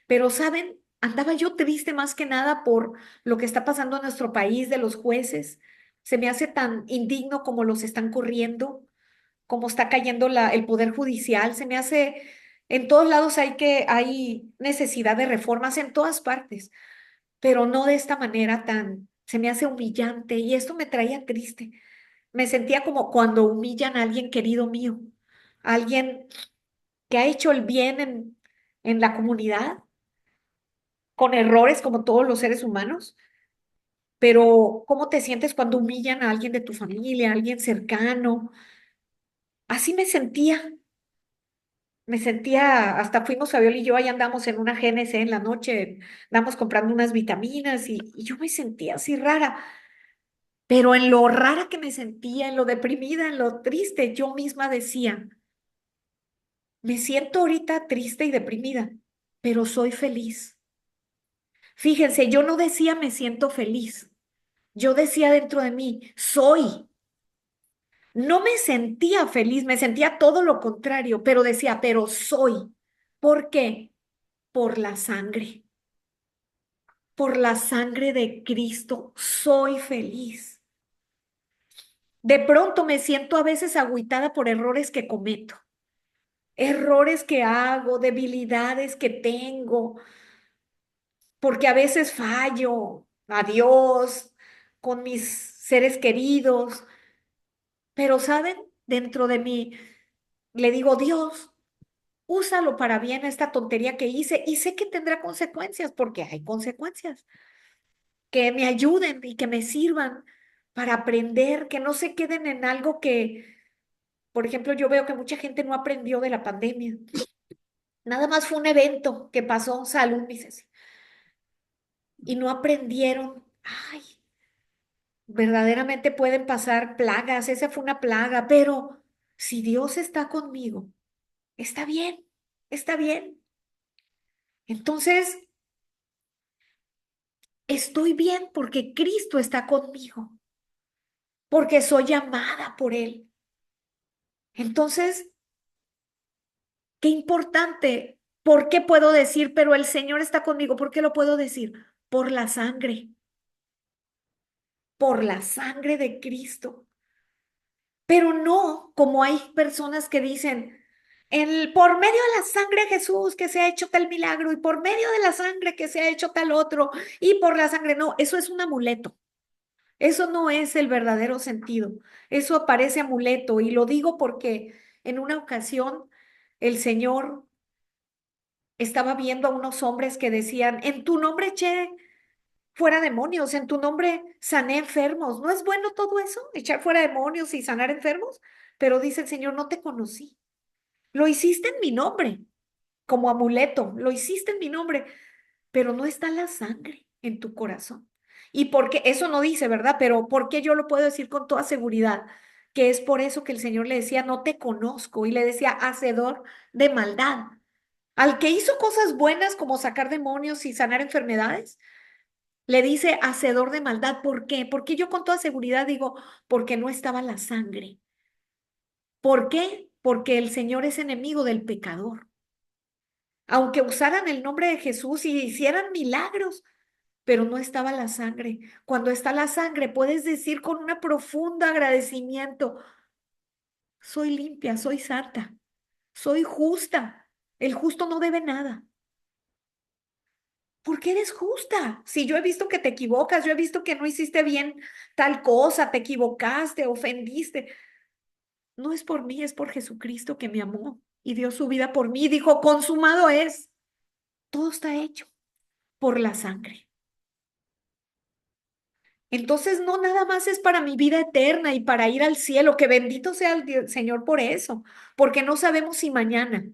pero saben, andaba yo triste más que nada por lo que está pasando en nuestro país, de los jueces. Se me hace tan indigno como los están corriendo, como está cayendo el poder judicial. Se me hace, en todos lados hay necesidad de reformas en todas partes, pero no de esta manera se me hace humillante y esto me traía triste. Me sentía como cuando humillan a alguien querido mío, a alguien que ha hecho el bien en la comunidad, con errores como todos los seres humanos, pero ¿cómo te sientes cuando humillan a alguien de tu familia, a alguien cercano? Así hasta fuimos Fabiola y yo, ahí andamos en una GNC en la noche, andamos comprando unas vitaminas y yo me sentía así rara. Pero en lo rara que me sentía, en lo deprimida, en lo triste, yo misma decía, me siento ahorita triste y deprimida, pero soy feliz. Fíjense, yo no decía me siento feliz, yo decía dentro de mí, soy. No me sentía feliz, me sentía todo lo contrario, pero decía, pero soy. ¿Por qué? Por por la sangre de Cristo, soy feliz. De pronto me siento a veces agüitada por errores que cometo, errores que hago, debilidades que tengo, porque a veces fallo a Dios, con mis seres queridos, pero ¿saben? Dentro de mí le digo, Dios, úsalo para bien esta tontería que hice y sé que tendrá consecuencias, porque hay consecuencias, que me ayuden y que me sirvan para aprender, que no se queden en algo que, por ejemplo, yo veo que mucha gente no aprendió de la pandemia. Nada más fue un evento que pasó, salud, dices, y no aprendieron. Ay, verdaderamente pueden pasar plagas, esa fue una plaga, pero si Dios está conmigo, está bien, está bien. Entonces, estoy bien porque Cristo está conmigo, porque soy amada por Él. Entonces, qué importante. ¿Por qué puedo decir, pero el Señor está conmigo? ¿Por qué lo puedo decir? Por la sangre de Cristo. Pero no como hay personas que dicen, por medio de la sangre de Jesús que se ha hecho tal milagro y por medio de la sangre que se ha hecho tal otro y por la sangre, no, eso es un amuleto. Eso no es el verdadero sentido. Eso parece amuleto y lo digo porque en una ocasión el Señor estaba viendo a unos hombres que decían, en tu nombre eché fuera demonios, en tu nombre sané enfermos. ¿No es bueno todo eso? Echar fuera demonios y sanar enfermos. Pero dice el Señor, no te conocí. Lo hiciste en mi nombre, como amuleto, lo hiciste en mi nombre, pero no está la sangre en tu corazón. Y porque eso no dice, ¿verdad? Pero ¿por qué yo lo puedo decir con toda seguridad? Que es por eso que el Señor le decía, no te conozco, y le decía, hacedor de maldad. Al que hizo cosas buenas como sacar demonios y sanar enfermedades, le dice hacedor de maldad. ¿Por qué? Porque yo con toda seguridad digo, porque no estaba la sangre. ¿Por qué? Porque el Señor es enemigo del pecador. Aunque usaran el nombre de Jesús y hicieran milagros, pero no estaba la sangre. Cuando está la sangre, puedes decir con un profundo agradecimiento, soy limpia, soy santa, soy justa. El justo no debe nada. ¿Por qué eres justa? Si yo he visto que te equivocas, yo he visto que no hiciste bien tal cosa, te equivocaste, ofendiste. No es por mí, es por Jesucristo que me amó y dio su vida por mí. Dijo, consumado es. Todo está hecho por la sangre. Entonces no nada más es para mi vida eterna y para ir al cielo, que bendito sea el Señor por eso, porque no sabemos si mañana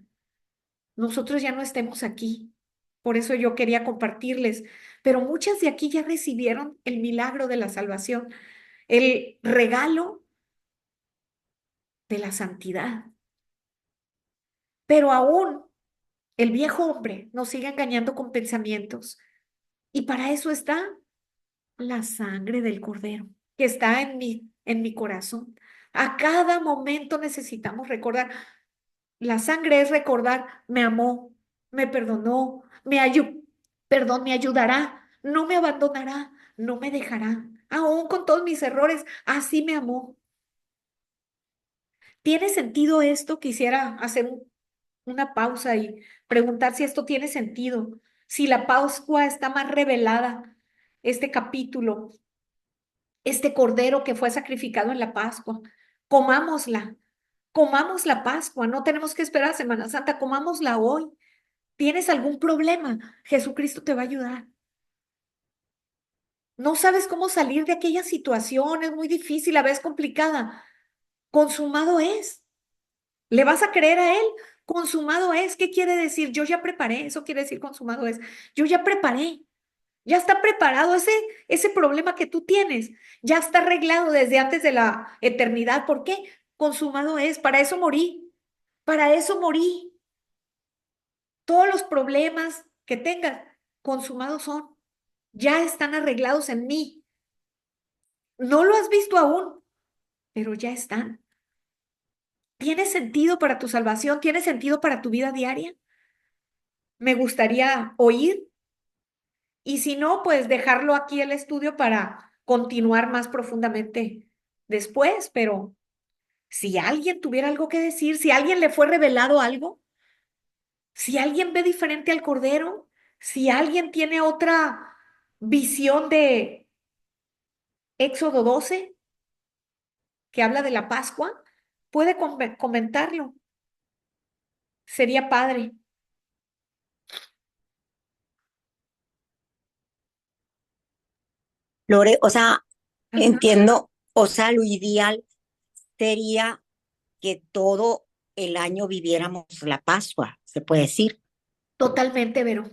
nosotros ya no estemos aquí. Por eso yo quería compartirles, pero muchas de aquí ya recibieron el milagro de la salvación, el regalo de la santidad. Pero aún el viejo hombre nos sigue engañando con pensamientos. Y para eso está la sangre del Cordero, que está en mi corazón. A cada momento necesitamos recordar. La sangre es recordar, me amó, me perdonó, me ayudará, no me abandonará, no me dejará. Aún con todos mis errores, así me amó. ¿Tiene sentido esto? Quisiera hacer una pausa y preguntar si esto tiene sentido, si la Pascua está más revelada, este capítulo, este cordero que fue sacrificado en la Pascua. Comámosla, comamos la Pascua, no tenemos que esperar a Semana Santa, comámosla hoy. ¿Tienes algún problema? Jesucristo te va a ayudar. No sabes cómo salir de aquella situación, es muy difícil, a veces complicada. Consumado es. ¿Le vas a creer a Él? Consumado es. ¿Qué quiere decir? Yo ya preparé, eso quiere decir consumado es. Yo ya preparé, ya está preparado ese problema que tú tienes, ya está arreglado desde antes de la eternidad. ¿Por qué? Consumado es. Para eso morí, para eso morí. Todos los problemas que tengas, consumados son. Ya están arreglados en mí. No lo has visto aún, pero ya están. ¿Tiene sentido para tu salvación? ¿Tiene sentido para tu vida diaria? Me gustaría oír y si no, pues dejarlo aquí el estudio para continuar más profundamente después, pero si alguien tuviera algo que decir, si a alguien le fue revelado algo, si alguien ve diferente al Cordero, si alguien tiene otra visión de Éxodo 12 que habla de la Pascua, puede comentarlo. Sería padre. Lore, o sea, Ajá. entiendo, o sea, lo ideal sería que todo el año viviéramos la Pascua, se puede decir. Totalmente, Vero.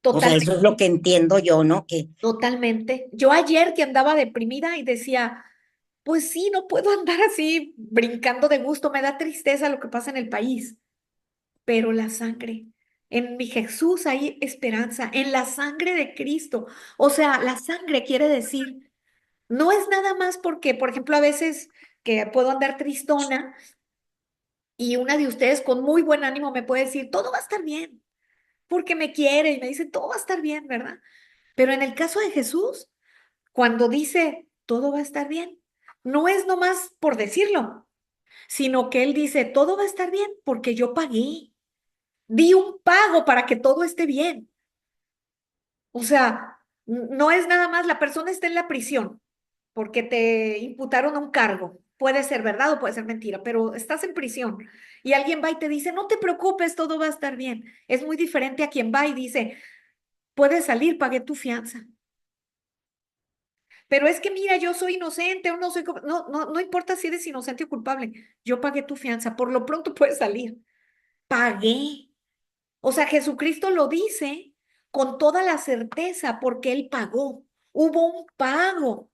O sea, eso es lo Totalmente. que entiendo yo, ¿no? Que, Totalmente. Yo ayer que andaba deprimida y decía, pues sí, no puedo andar así brincando de gusto, me da tristeza lo que pasa en el país, pero la sangre, en mi Jesús hay esperanza, en la sangre de Cristo. O sea, la sangre quiere decir, no es nada más porque, por ejemplo, a veces que puedo andar tristona y una de ustedes con muy buen ánimo me puede decir, todo va a estar bien, porque me quiere y me dice, todo va a estar bien, ¿verdad? Pero en el caso de Jesús, cuando dice todo va a estar bien, no es nomás por decirlo, sino que Él dice todo va a estar bien porque yo pagué, di un pago para que todo esté bien. O sea, no es nada más la persona está en la prisión porque te imputaron un cargo. Puede ser verdad o puede ser mentira, pero estás en prisión y alguien va y te dice, no te preocupes, todo va a estar bien. Es muy diferente a quien va y dice, puedes salir, pagué tu fianza. Pero es que mira, yo soy inocente o no soy, no importa si eres inocente o culpable. Yo pagué tu fianza, por lo pronto puedes salir. Pagué. O sea, Jesucristo lo dice con toda la certeza porque Él pagó. Hubo un pago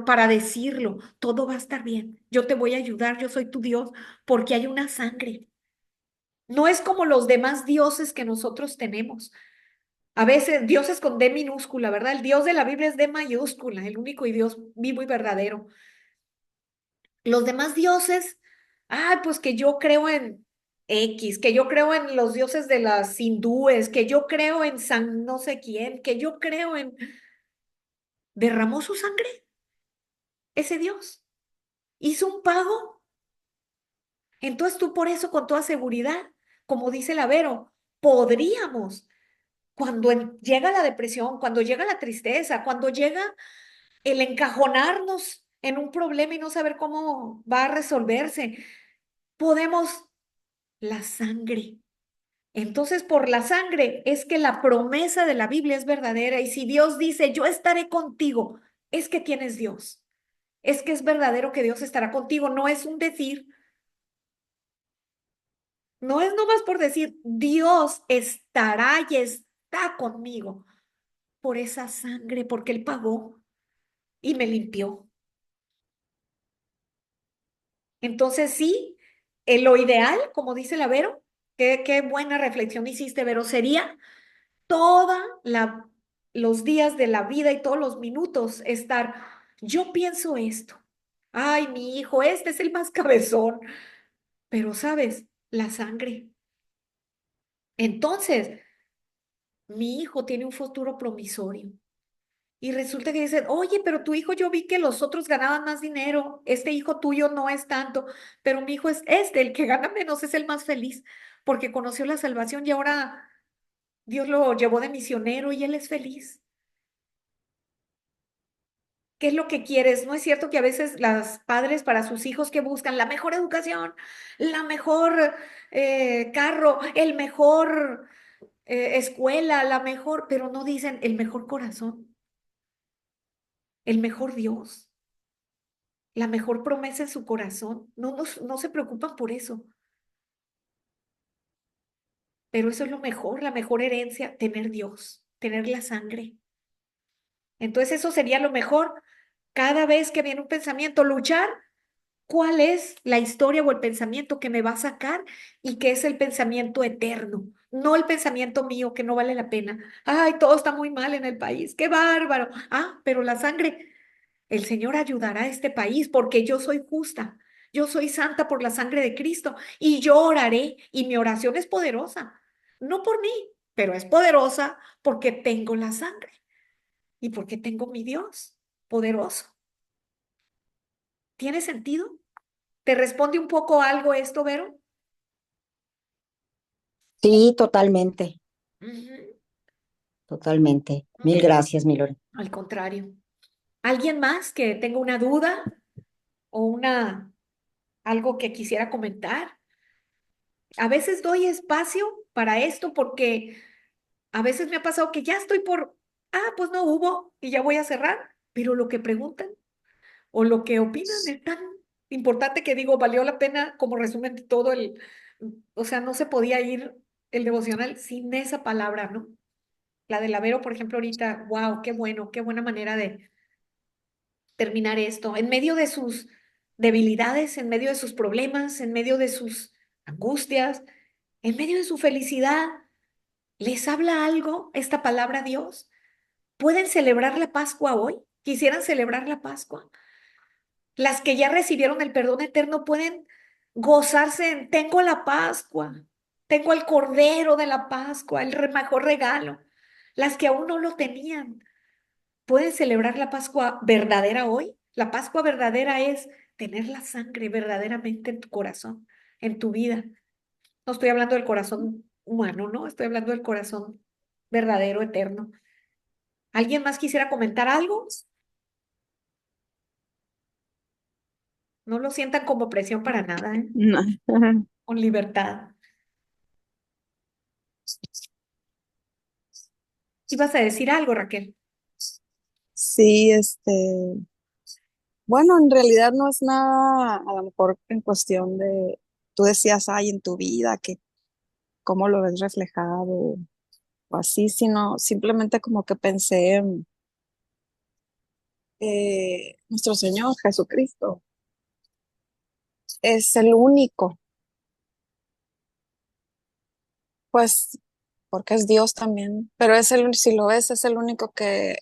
para decirlo. Todo va a estar bien. Yo te voy a ayudar. Yo soy tu Dios porque hay una sangre. No es como los demás dioses que nosotros tenemos. A veces Dios es con D minúscula, ¿verdad? El Dios de la Biblia es D mayúscula, el único y Dios vivo y verdadero. Los demás dioses, pues que yo creo en X, que yo creo en los dioses de las hindúes, que yo creo en San no sé quién, que yo creo en... ¿Derramó su sangre ese Dios? ¿Hizo un pago? Entonces tú por eso con toda seguridad, como dice la Vero, podríamos, cuando llega la depresión, cuando llega la tristeza, cuando llega el encajonarnos en un problema y no saber cómo va a resolverse, podemos la sangre. Entonces, por la sangre es que la promesa de la Biblia es verdadera. Y si Dios dice, yo estaré contigo, es que tienes Dios. Es que es verdadero que Dios estará contigo. No es un decir, no es nomás por decir, Dios estará y está conmigo por esa sangre, porque Él pagó y me limpió. Entonces, sí, lo ideal, como dice la Vero, qué buena reflexión hiciste, Vero, sería toda los días de la vida y todos los minutos estar, yo pienso esto, ay, mi hijo, este es el más cabezón, pero sabes, la sangre. Entonces, mi hijo tiene un futuro promisorio. Y resulta que dicen, oye, pero tu hijo yo vi que los otros ganaban más dinero, este hijo tuyo no es tanto, pero mi hijo es este, el que gana menos es el más feliz, porque conoció la salvación y ahora Dios lo llevó de misionero y él es feliz. ¿Qué es lo que quieres? ¿No es cierto que a veces las padres para sus hijos que buscan la mejor educación, la mejor carro, el mejor escuela, la mejor, pero no dicen el mejor corazón, el mejor Dios, la mejor promesa en su corazón? No se preocupan por eso, pero eso es lo mejor, la mejor herencia, tener Dios, tener la sangre. Entonces eso sería lo mejor. Cada vez que viene un pensamiento, luchar. ¿Cuál es la historia o el pensamiento que me va a sacar y que es el pensamiento eterno? No el pensamiento mío que no vale la pena. Ay, todo está muy mal en el país. Qué bárbaro. Ah, pero la sangre, el Señor ayudará a este país porque yo soy justa. Yo soy santa por la sangre de Cristo y yo oraré y mi oración es poderosa. No por mí, pero es poderosa porque tengo la sangre y porque tengo mi Dios poderoso. ¿Tiene sentido? ¿Te responde un poco algo esto, Vero? Sí, totalmente, Ujú. totalmente. Ok, Mil gracias, mi Lore. al contrario. ¿Alguien más que tenga una duda o algo que quisiera comentar? A veces doy espacio para esto porque a veces me ha pasado que ya estoy pues no hubo y ya voy a cerrar, pero lo que preguntan o lo que opinan es tan importante que digo, valió la pena como resumen de todo o sea, no se podía ir el devocional sin esa palabra, ¿no? La de Lavero, por ejemplo, ahorita, wow, qué bueno, qué buena manera de terminar esto. En medio de sus debilidades, en medio de sus problemas, en medio de sus angustias, en medio de su felicidad, ¿les habla algo esta palabra Dios? ¿Pueden celebrar la Pascua hoy? ¿Quisieran celebrar la Pascua? Las que ya recibieron el perdón eterno pueden gozarse en, tengo la Pascua, tengo el Cordero de la Pascua, el mejor regalo. Las que aún no lo tenían, ¿pueden celebrar la Pascua verdadera hoy? La Pascua verdadera es tener la sangre verdaderamente en tu corazón, en tu vida. No estoy hablando del corazón humano, no, estoy hablando del corazón verdadero, eterno. ¿Alguien más quisiera comentar algo? No lo sientan como presión para nada, ¿eh? No. Con libertad. ¿Ibas a decir algo, Raquel? Sí, bueno, en realidad no es nada, a lo mejor en cuestión de, tú decías, ay, en tu vida, que cómo lo ves reflejado o así, sino simplemente como que pensé en nuestro Señor Jesucristo es el único, pues, porque es Dios también, pero si lo ves, es el único que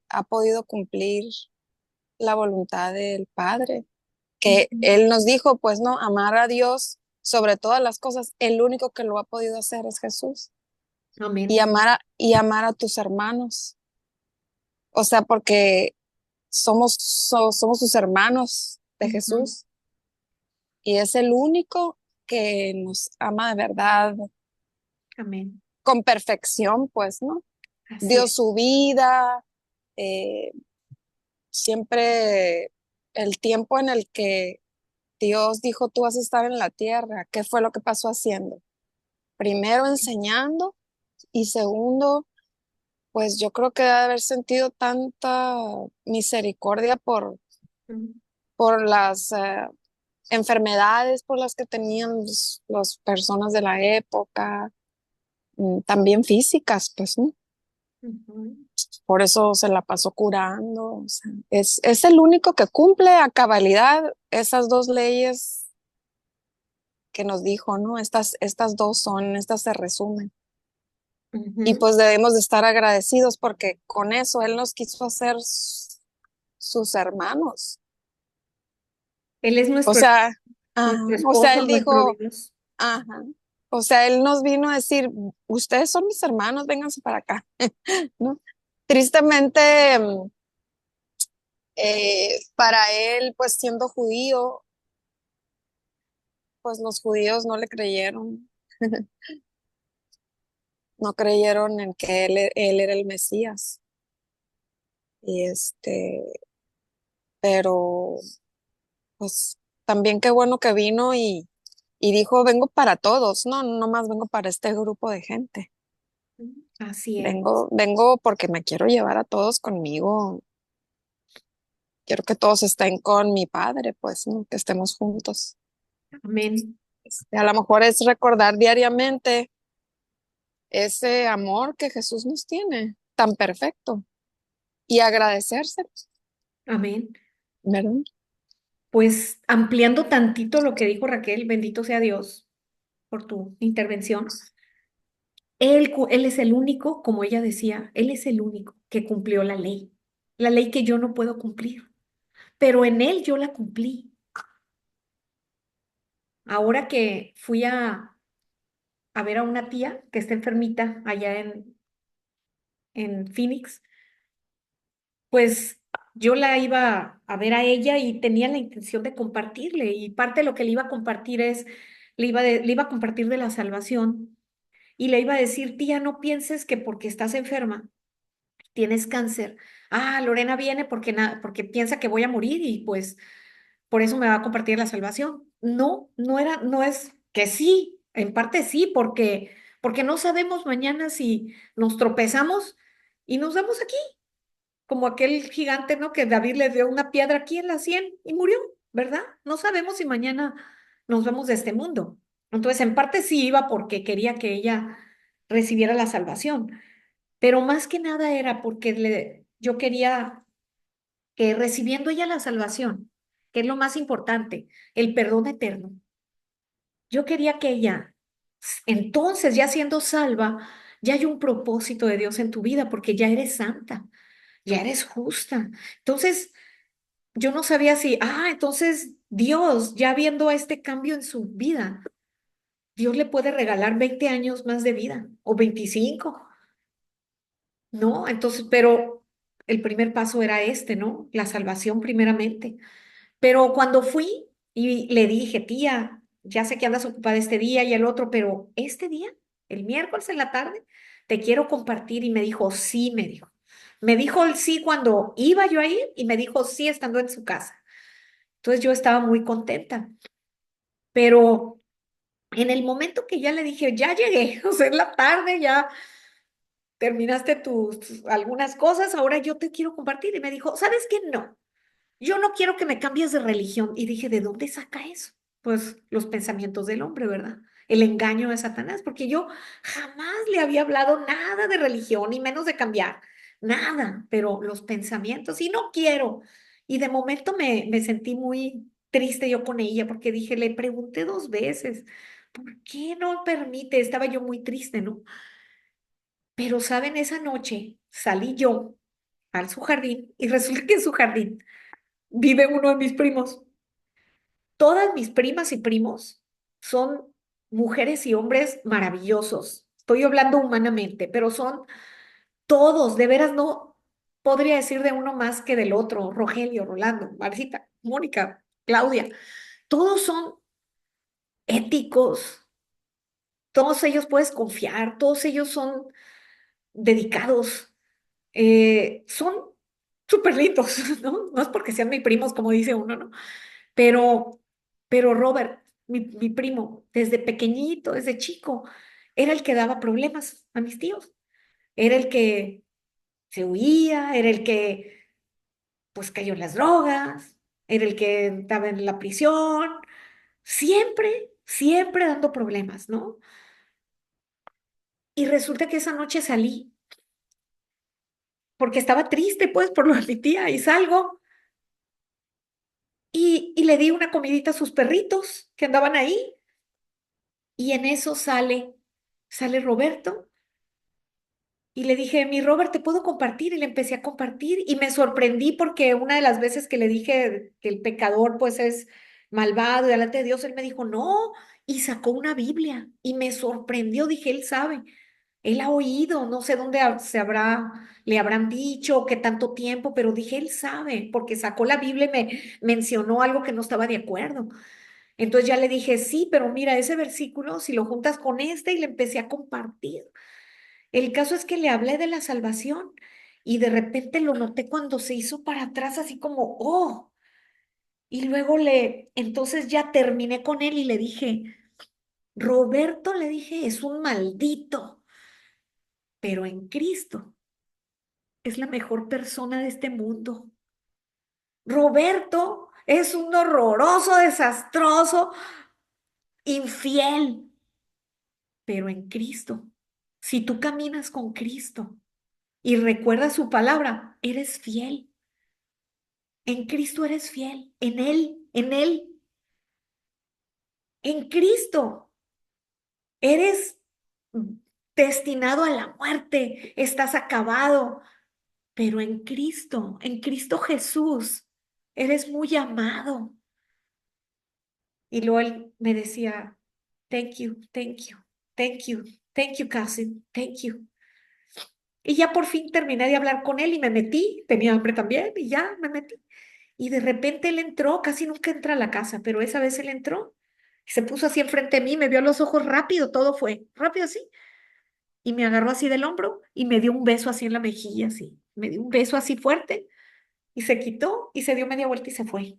ha podido cumplir la voluntad del Padre, que Ujú. Él nos dijo, pues no, amar a Dios sobre todas las cosas, el único que lo ha podido hacer es Jesús, Amén. y amar a tus hermanos, o sea, porque somos sus hermanos de Ujú. Jesús, y es el único que nos ama de verdad, Amén. con perfección, pues, ¿no? Así Dio es. su vida, eh, siempre el tiempo en el que Dios dijo, tú vas a estar en la tierra, ¿qué fue lo que pasó haciendo? Primero enseñando y segundo, pues yo creo que debe haber sentido tanta misericordia Mm, por las enfermedades por las que tenían las personas de la época, también físicas, pues, ¿no? ujú. Por eso se la pasó curando. O sea, es el único que cumple a cabalidad esas dos leyes que nos dijo, ¿no? Estas dos son, estas se resumen. Y Ujú. pues debemos de estar agradecidos porque con eso Él nos quiso hacer sus hermanos. Él es O nuestro, sea, nuestro o sea, esposo, Él nuestro dijo, Dios. ajá. O sea, Él nos vino a decir, ustedes son mis hermanos, vénganse para acá, ¿no? Tristemente, para Él, pues siendo judío, pues los judíos no le creyeron, no creyeron en que él era el Mesías. Y pero pues también qué bueno que vino y dijo, vengo para todos, no más vengo para este grupo de gente. Así es. Vengo porque me quiero llevar a todos conmigo. Quiero que todos estén con mi padre, pues, ¿no? Que estemos juntos. Amén. A lo mejor es recordar diariamente ese amor que Jesús nos tiene, tan perfecto, y agradecerse, Amén. ¿verdad? Pues ampliando tantito lo que dijo Raquel, bendito sea Dios por tu intervención. Él es el único, como ella decía, él es el único que cumplió la ley que yo no puedo cumplir, pero en él yo la cumplí. Ahora que fui a ver a una tía que está enfermita allá en Phoenix, pues yo la iba a ver a ella y tenía la intención de compartirle y parte de lo que le iba a compartir es, le iba a compartir de la salvación y le iba a decir, tía, no pienses que porque estás enferma, tienes cáncer. Ah, Lorena viene porque piensa que voy a morir y pues por eso me va a compartir la salvación. No, no es que sí, en parte sí, porque no sabemos mañana si nos tropezamos y nos vemos aquí como aquel gigante, ¿no? Que David le dio una piedra aquí en la sien y murió, ¿verdad? No sabemos si mañana nos vemos de este mundo. Entonces, en parte sí iba porque quería que ella recibiera la salvación, pero más que nada era porque yo quería que recibiendo ella la salvación, que es lo más importante, el perdón eterno, yo quería que ella, entonces ya siendo salva, ya hay un propósito de Dios en tu vida porque ya eres santa, ya eres justa. Entonces, yo no sabía si, entonces Dios, ya viendo este cambio en su vida, Dios le puede regalar 20 años más de vida o 25, ¿no? Entonces, pero el primer paso era este, ¿no? La salvación primeramente. Pero cuando fui y le dije, tía, ya sé que andas ocupada este día y el otro, pero este día, el miércoles en la tarde, te quiero compartir y me dijo, sí, me dijo. Me dijo el sí cuando iba yo a ir y me dijo sí estando en su casa. Entonces yo estaba muy contenta, pero en el momento que ya le dije, ya llegué, o sea, es la tarde, ya terminaste tus algunas cosas, ahora yo te quiero compartir. Y me dijo, ¿sabes qué? No, yo no quiero que me cambies de religión. Y dije, ¿de dónde saca eso? Pues los pensamientos del hombre, ¿verdad? El engaño de Satanás, porque yo jamás le había hablado nada de religión, ni menos de cambiar, nada, pero los pensamientos, y no quiero. Y de momento me sentí muy triste yo con ella, porque dije, le pregunté 2 veces, ¿por qué no permite? Estaba yo muy triste, ¿no? Pero, ¿saben? Esa noche salí yo al su jardín y resulta que en su jardín vive uno de mis primos. Todas mis primas y primos son mujeres y hombres maravillosos. Estoy hablando humanamente, pero son todos, de veras no podría decir de uno más que del otro. Rogelio, Rolando, Marcita, Mónica, Claudia, todos son éticos, todos ellos puedes confiar, todos ellos son dedicados, son súper lindos, ¿no? No es porque sean mis primos, como dice uno, ¿no? Pero, pero Robert, mi primo, desde pequeñito, desde chico, era el que daba problemas a mis tíos. Era el que se huía, era el que, pues, cayó en las drogas, era el que estaba en la prisión, siempre, siempre dando problemas, ¿no? Y resulta que esa noche salí, porque estaba triste, pues, por lo de mi tía, y salgo y le di una comidita a sus perritos que andaban ahí, y en eso sale Roberto. Y le dije, mi Robert, ¿te puedo compartir? Y le empecé a compartir y me sorprendí porque una de las veces que le dije que el pecador pues es malvado y delante de Dios, él me dijo, no, y sacó una Biblia y me sorprendió, dije, él sabe, él ha oído, no sé dónde le habrán dicho, qué tanto tiempo, pero dije, él sabe, porque sacó la Biblia y me mencionó algo que no estaba de acuerdo. Entonces ya le dije, sí, pero mira, ese versículo, si lo juntas con este y le empecé a compartir. El caso es que le hablé de la salvación y de repente lo noté cuando se hizo para atrás, así como, oh, y luego entonces ya terminé con él y le dije, Roberto, le dije, es un maldito, pero en Cristo es la mejor persona de este mundo. Roberto es un horroroso, desastroso, infiel, pero en Cristo, si tú caminas con Cristo y recuerdas su palabra, eres fiel. En Cristo eres fiel, en Cristo eres destinado a la muerte, estás acabado, pero en Cristo Jesús, eres muy amado. Y luego él me decía, thank you, thank you, thank you, thank you, cousin, thank you. Y ya por fin terminé de hablar con él y me metí, tenía hambre también, y ya me metí. Y de repente él entró, casi nunca entra a la casa, pero esa vez él entró, y se puso así enfrente de mí, me vio a los ojos rápido, todo fue rápido así, y me agarró así del hombro y me dio un beso así en la mejilla, así, me dio un beso así fuerte, y se quitó y se dio media vuelta y se fue.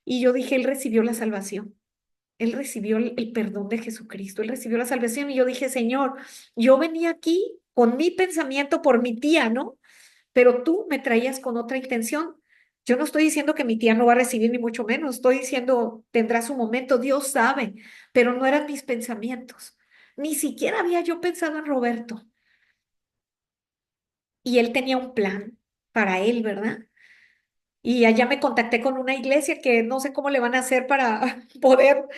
Y yo dije, él recibió la salvación, él recibió el perdón de Jesucristo, él recibió la salvación, y yo dije, Señor, yo venía aquí con mi pensamiento por mi tía, ¿no? Pero tú me traías con otra intención. Yo no estoy diciendo que mi tía no va a recibir, ni mucho menos, estoy diciendo, tendrá su momento, Dios sabe, pero no eran mis pensamientos. Ni siquiera había yo pensado en Roberto. Y él tenía un plan para él, ¿verdad? Y allá me contacté con una iglesia que no sé cómo le van a hacer para poder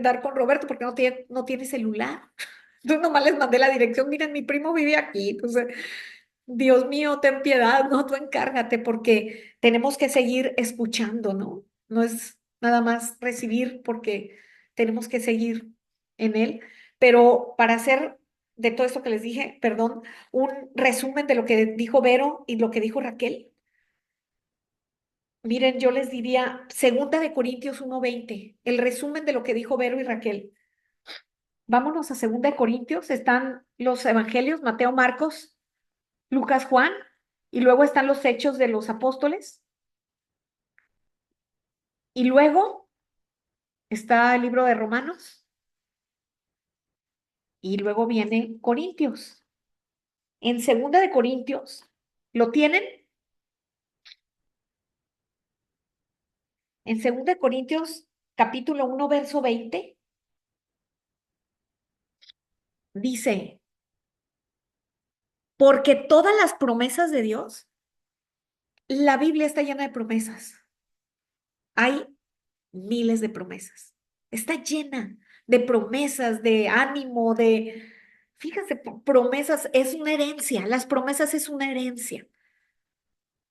dar con Roberto, porque no tiene celular. Entonces nomás les mandé la dirección, miren, mi primo vive aquí. Entonces, Dios mío, ten piedad, no, tú encárgate, porque tenemos que seguir escuchando, ¿no? No es nada más recibir, porque tenemos que seguir en él. Pero para hacer de todo esto que les dije, perdón, un resumen de lo que dijo Vero y lo que dijo Raquel, miren, yo les diría, segunda de Corintios 1:20, el resumen de lo que dijo Vero y Raquel. Vámonos a segunda de Corintios, están los evangelios, Mateo, Marcos, Lucas, Juan, y luego están los hechos de los apóstoles, y luego está el libro de Romanos, y luego viene Corintios. En segunda de Corintios, ¿lo tienen? En segunda de Corintios, capítulo 1, verso 20, dice, porque todas las promesas de Dios, la Biblia está llena de promesas. Hay miles de promesas. Está llena de promesas, de ánimo, fíjate, promesas es una herencia. Las promesas es una herencia.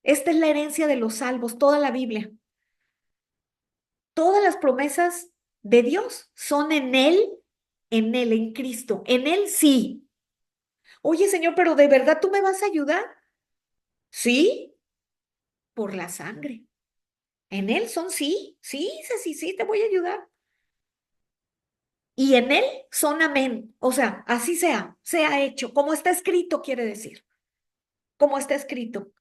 Esta es la herencia de los salvos, toda la Biblia. Todas las promesas de Dios son en Cristo. En Él sí. Oye, Señor, pero ¿de verdad tú me vas a ayudar? Sí, por la sangre. En Él son sí, sí, sí, sí, te voy a ayudar. y en Él son amén. O sea, así sea hecho, como está escrito, quiere decir, como está escrito.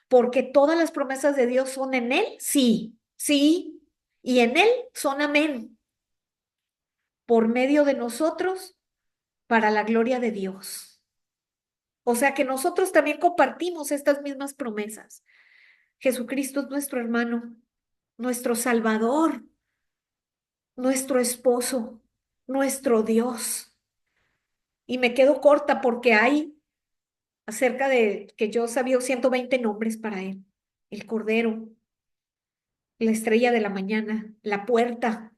Porque todas las promesas de Dios son en Él, sí, sí, y en Él son amén, por medio de nosotros, para la gloria de Dios. O sea que nosotros también compartimos estas mismas promesas. Jesucristo es nuestro hermano, nuestro Salvador, nuestro esposo, nuestro Dios. Y me quedo corta porque hay acerca de que yo sabía 120 nombres para Él. El Cordero, la estrella de la mañana, la puerta,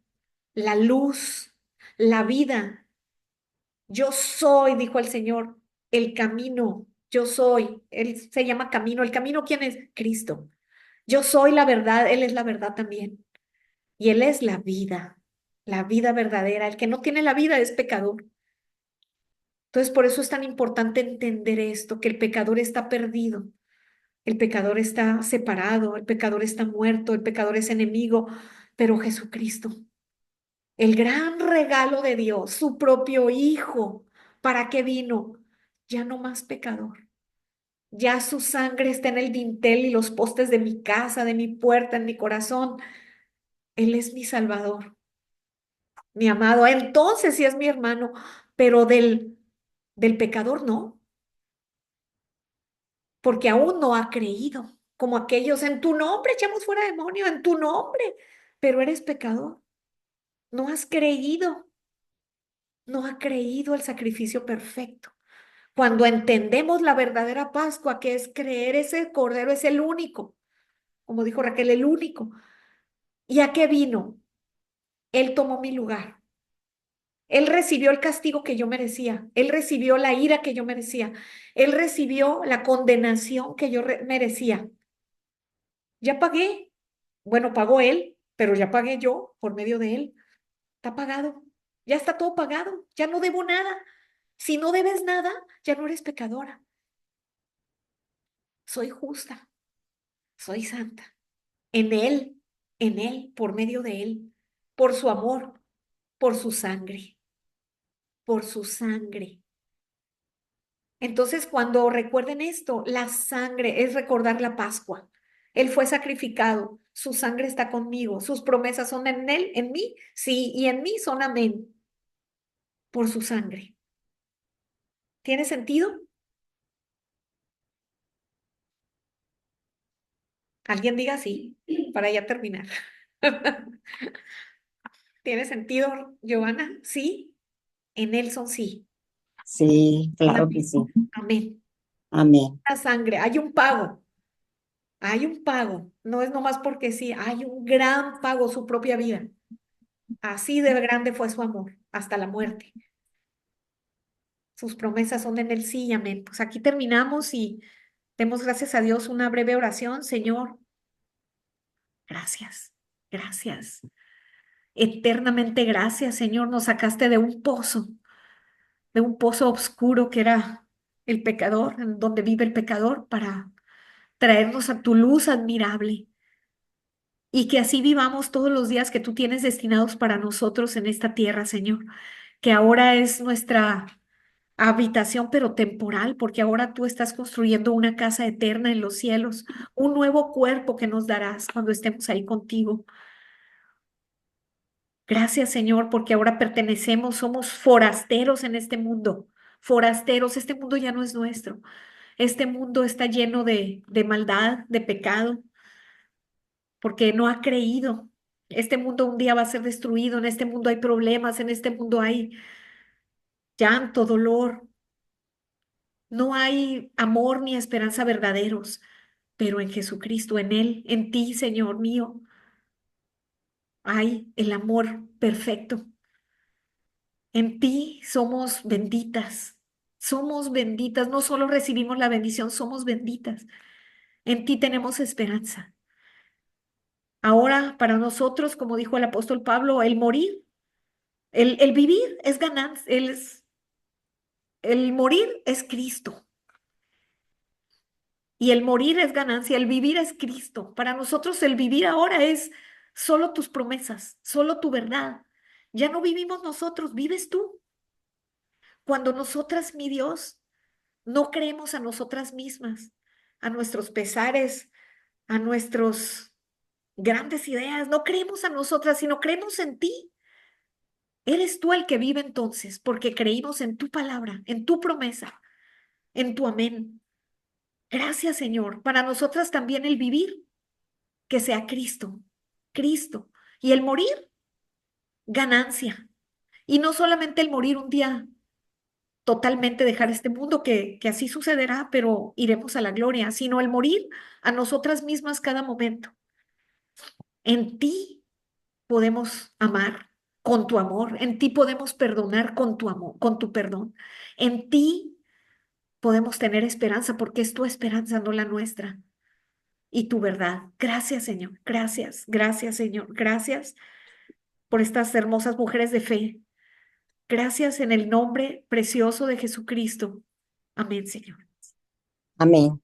la luz, la vida. Yo soy, dijo el Señor, el camino. Yo soy. Él se llama camino. ¿El camino quién es? Cristo. Yo soy la verdad. Él es la verdad también. Y Él es la vida verdadera. El que no tiene la vida es pecador. Entonces, por eso es tan importante entender esto, que el pecador está perdido. El pecador está separado, el pecador está muerto, el pecador es enemigo, pero Jesucristo, el gran regalo de Dios, su propio Hijo, ¿para qué vino? Ya no más pecador. Ya su sangre está en el dintel y los postes de mi casa, de mi puerta, en mi corazón. Él es mi Salvador, mi amado. Entonces sí es mi hermano, pero del pecador no, porque aún no ha creído, como aquellos, en tu nombre echamos fuera demonio, en tu nombre, pero eres pecador, no has creído, no ha creído el sacrificio perfecto. Cuando entendemos la verdadera Pascua, que es creer ese Cordero es el único, como dijo Raquel, el único. ¿Y a qué vino? Él tomó mi lugar. Él recibió el castigo que yo merecía. Él recibió la ira que yo merecía. Él recibió la condenación que yo merecía. Ya pagué. Bueno, pagó él, pero ya pagué yo por medio de él. Está pagado. Ya está todo pagado. Ya no debo nada. Si no debes nada, ya no eres pecadora. Soy justa. Soy santa. En él, por medio de él, por su amor, por su sangre, por su sangre. Entonces, cuando recuerden esto, la sangre es recordar la Pascua. Él fue sacrificado, su sangre está conmigo, sus promesas son en él, en mí, sí, y en mí son amén, por su sangre. ¿Tiene sentido? Alguien diga sí, para ya terminar. ¿Tiene sentido, Giovanna? Sí, en él son sí. Sí, Son claro que amén. sí. Amén. Amén. La sangre, hay un pago. Hay un pago, no es nomás porque sí, hay un gran pago, su propia vida. Así de grande fue su amor, hasta la muerte. Sus promesas son en el sí y amén. Pues aquí terminamos y demos gracias a Dios una breve oración. Señor, gracias, gracias. Eternamente gracias, Señor. Nos sacaste de un pozo oscuro que era el pecador, en donde vive el pecador, para traernos a tu luz admirable. Y que así vivamos todos los días que tú tienes destinados para nosotros en esta tierra, Señor, que ahora es nuestra habitación, pero temporal, porque ahora tú estás construyendo una casa eterna en los cielos, un nuevo cuerpo que nos darás cuando estemos ahí contigo. Gracias, Señor, porque ahora pertenecemos, somos forasteros en este mundo, forasteros, este mundo ya no es nuestro, este mundo está lleno de maldad, de pecado porque no ha creído. Este mundo un día va a ser destruido, en este mundo hay problemas, en este mundo hay llanto, dolor, no hay amor ni esperanza verdaderos, pero en Jesucristo, en Él, en ti, Señor mío, hay el amor perfecto. En ti somos benditas, no solo recibimos la bendición, somos benditas. En ti tenemos esperanza. Ahora, para nosotros, como dijo el apóstol Pablo, el morir, el vivir es ganancia, el morir es Cristo y el morir es ganancia, el vivir es Cristo. Para nosotros el vivir ahora es solo tus promesas, solo tu verdad. Ya no vivimos nosotros, vives tú. Cuando nosotras, mi Dios, no creemos a nosotras mismas, a nuestros pesares, a nuestros grandes ideas, no creemos a nosotras, sino creemos en ti. Eres tú el que vive entonces, porque creímos en tu palabra, en tu promesa, en tu amén. Gracias, Señor. Para nosotras también el vivir, que sea Cristo, Cristo. Y el morir, ganancia. Y no solamente el morir un día, totalmente dejar este mundo, que así sucederá, pero iremos a la gloria, sino el morir a nosotras mismas cada momento. En ti podemos amar con tu amor, en ti podemos perdonar con tu amor, con tu perdón. En ti podemos tener esperanza porque es tu esperanza, no la nuestra. Y tu verdad. Gracias, Señor. Gracias, gracias, Señor. Gracias por estas hermosas mujeres de fe. Gracias en el nombre precioso de Jesucristo. Amén, Señor. Amén.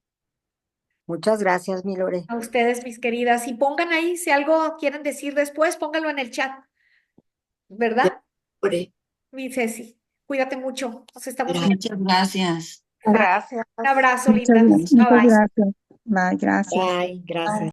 Muchas gracias, mi Lore. A ustedes, mis queridas. Y pongan ahí, si algo quieren decir después, pónganlo en el chat. ¿Verdad? Ore. Mi Ceci, cuídate mucho. Nos estamos Gracias. viendo. Muchas gracias. Gracias. Un abrazo, Muchas, linda. muchas Bye bye. gracias. Bye, gracias. Bye, gracias.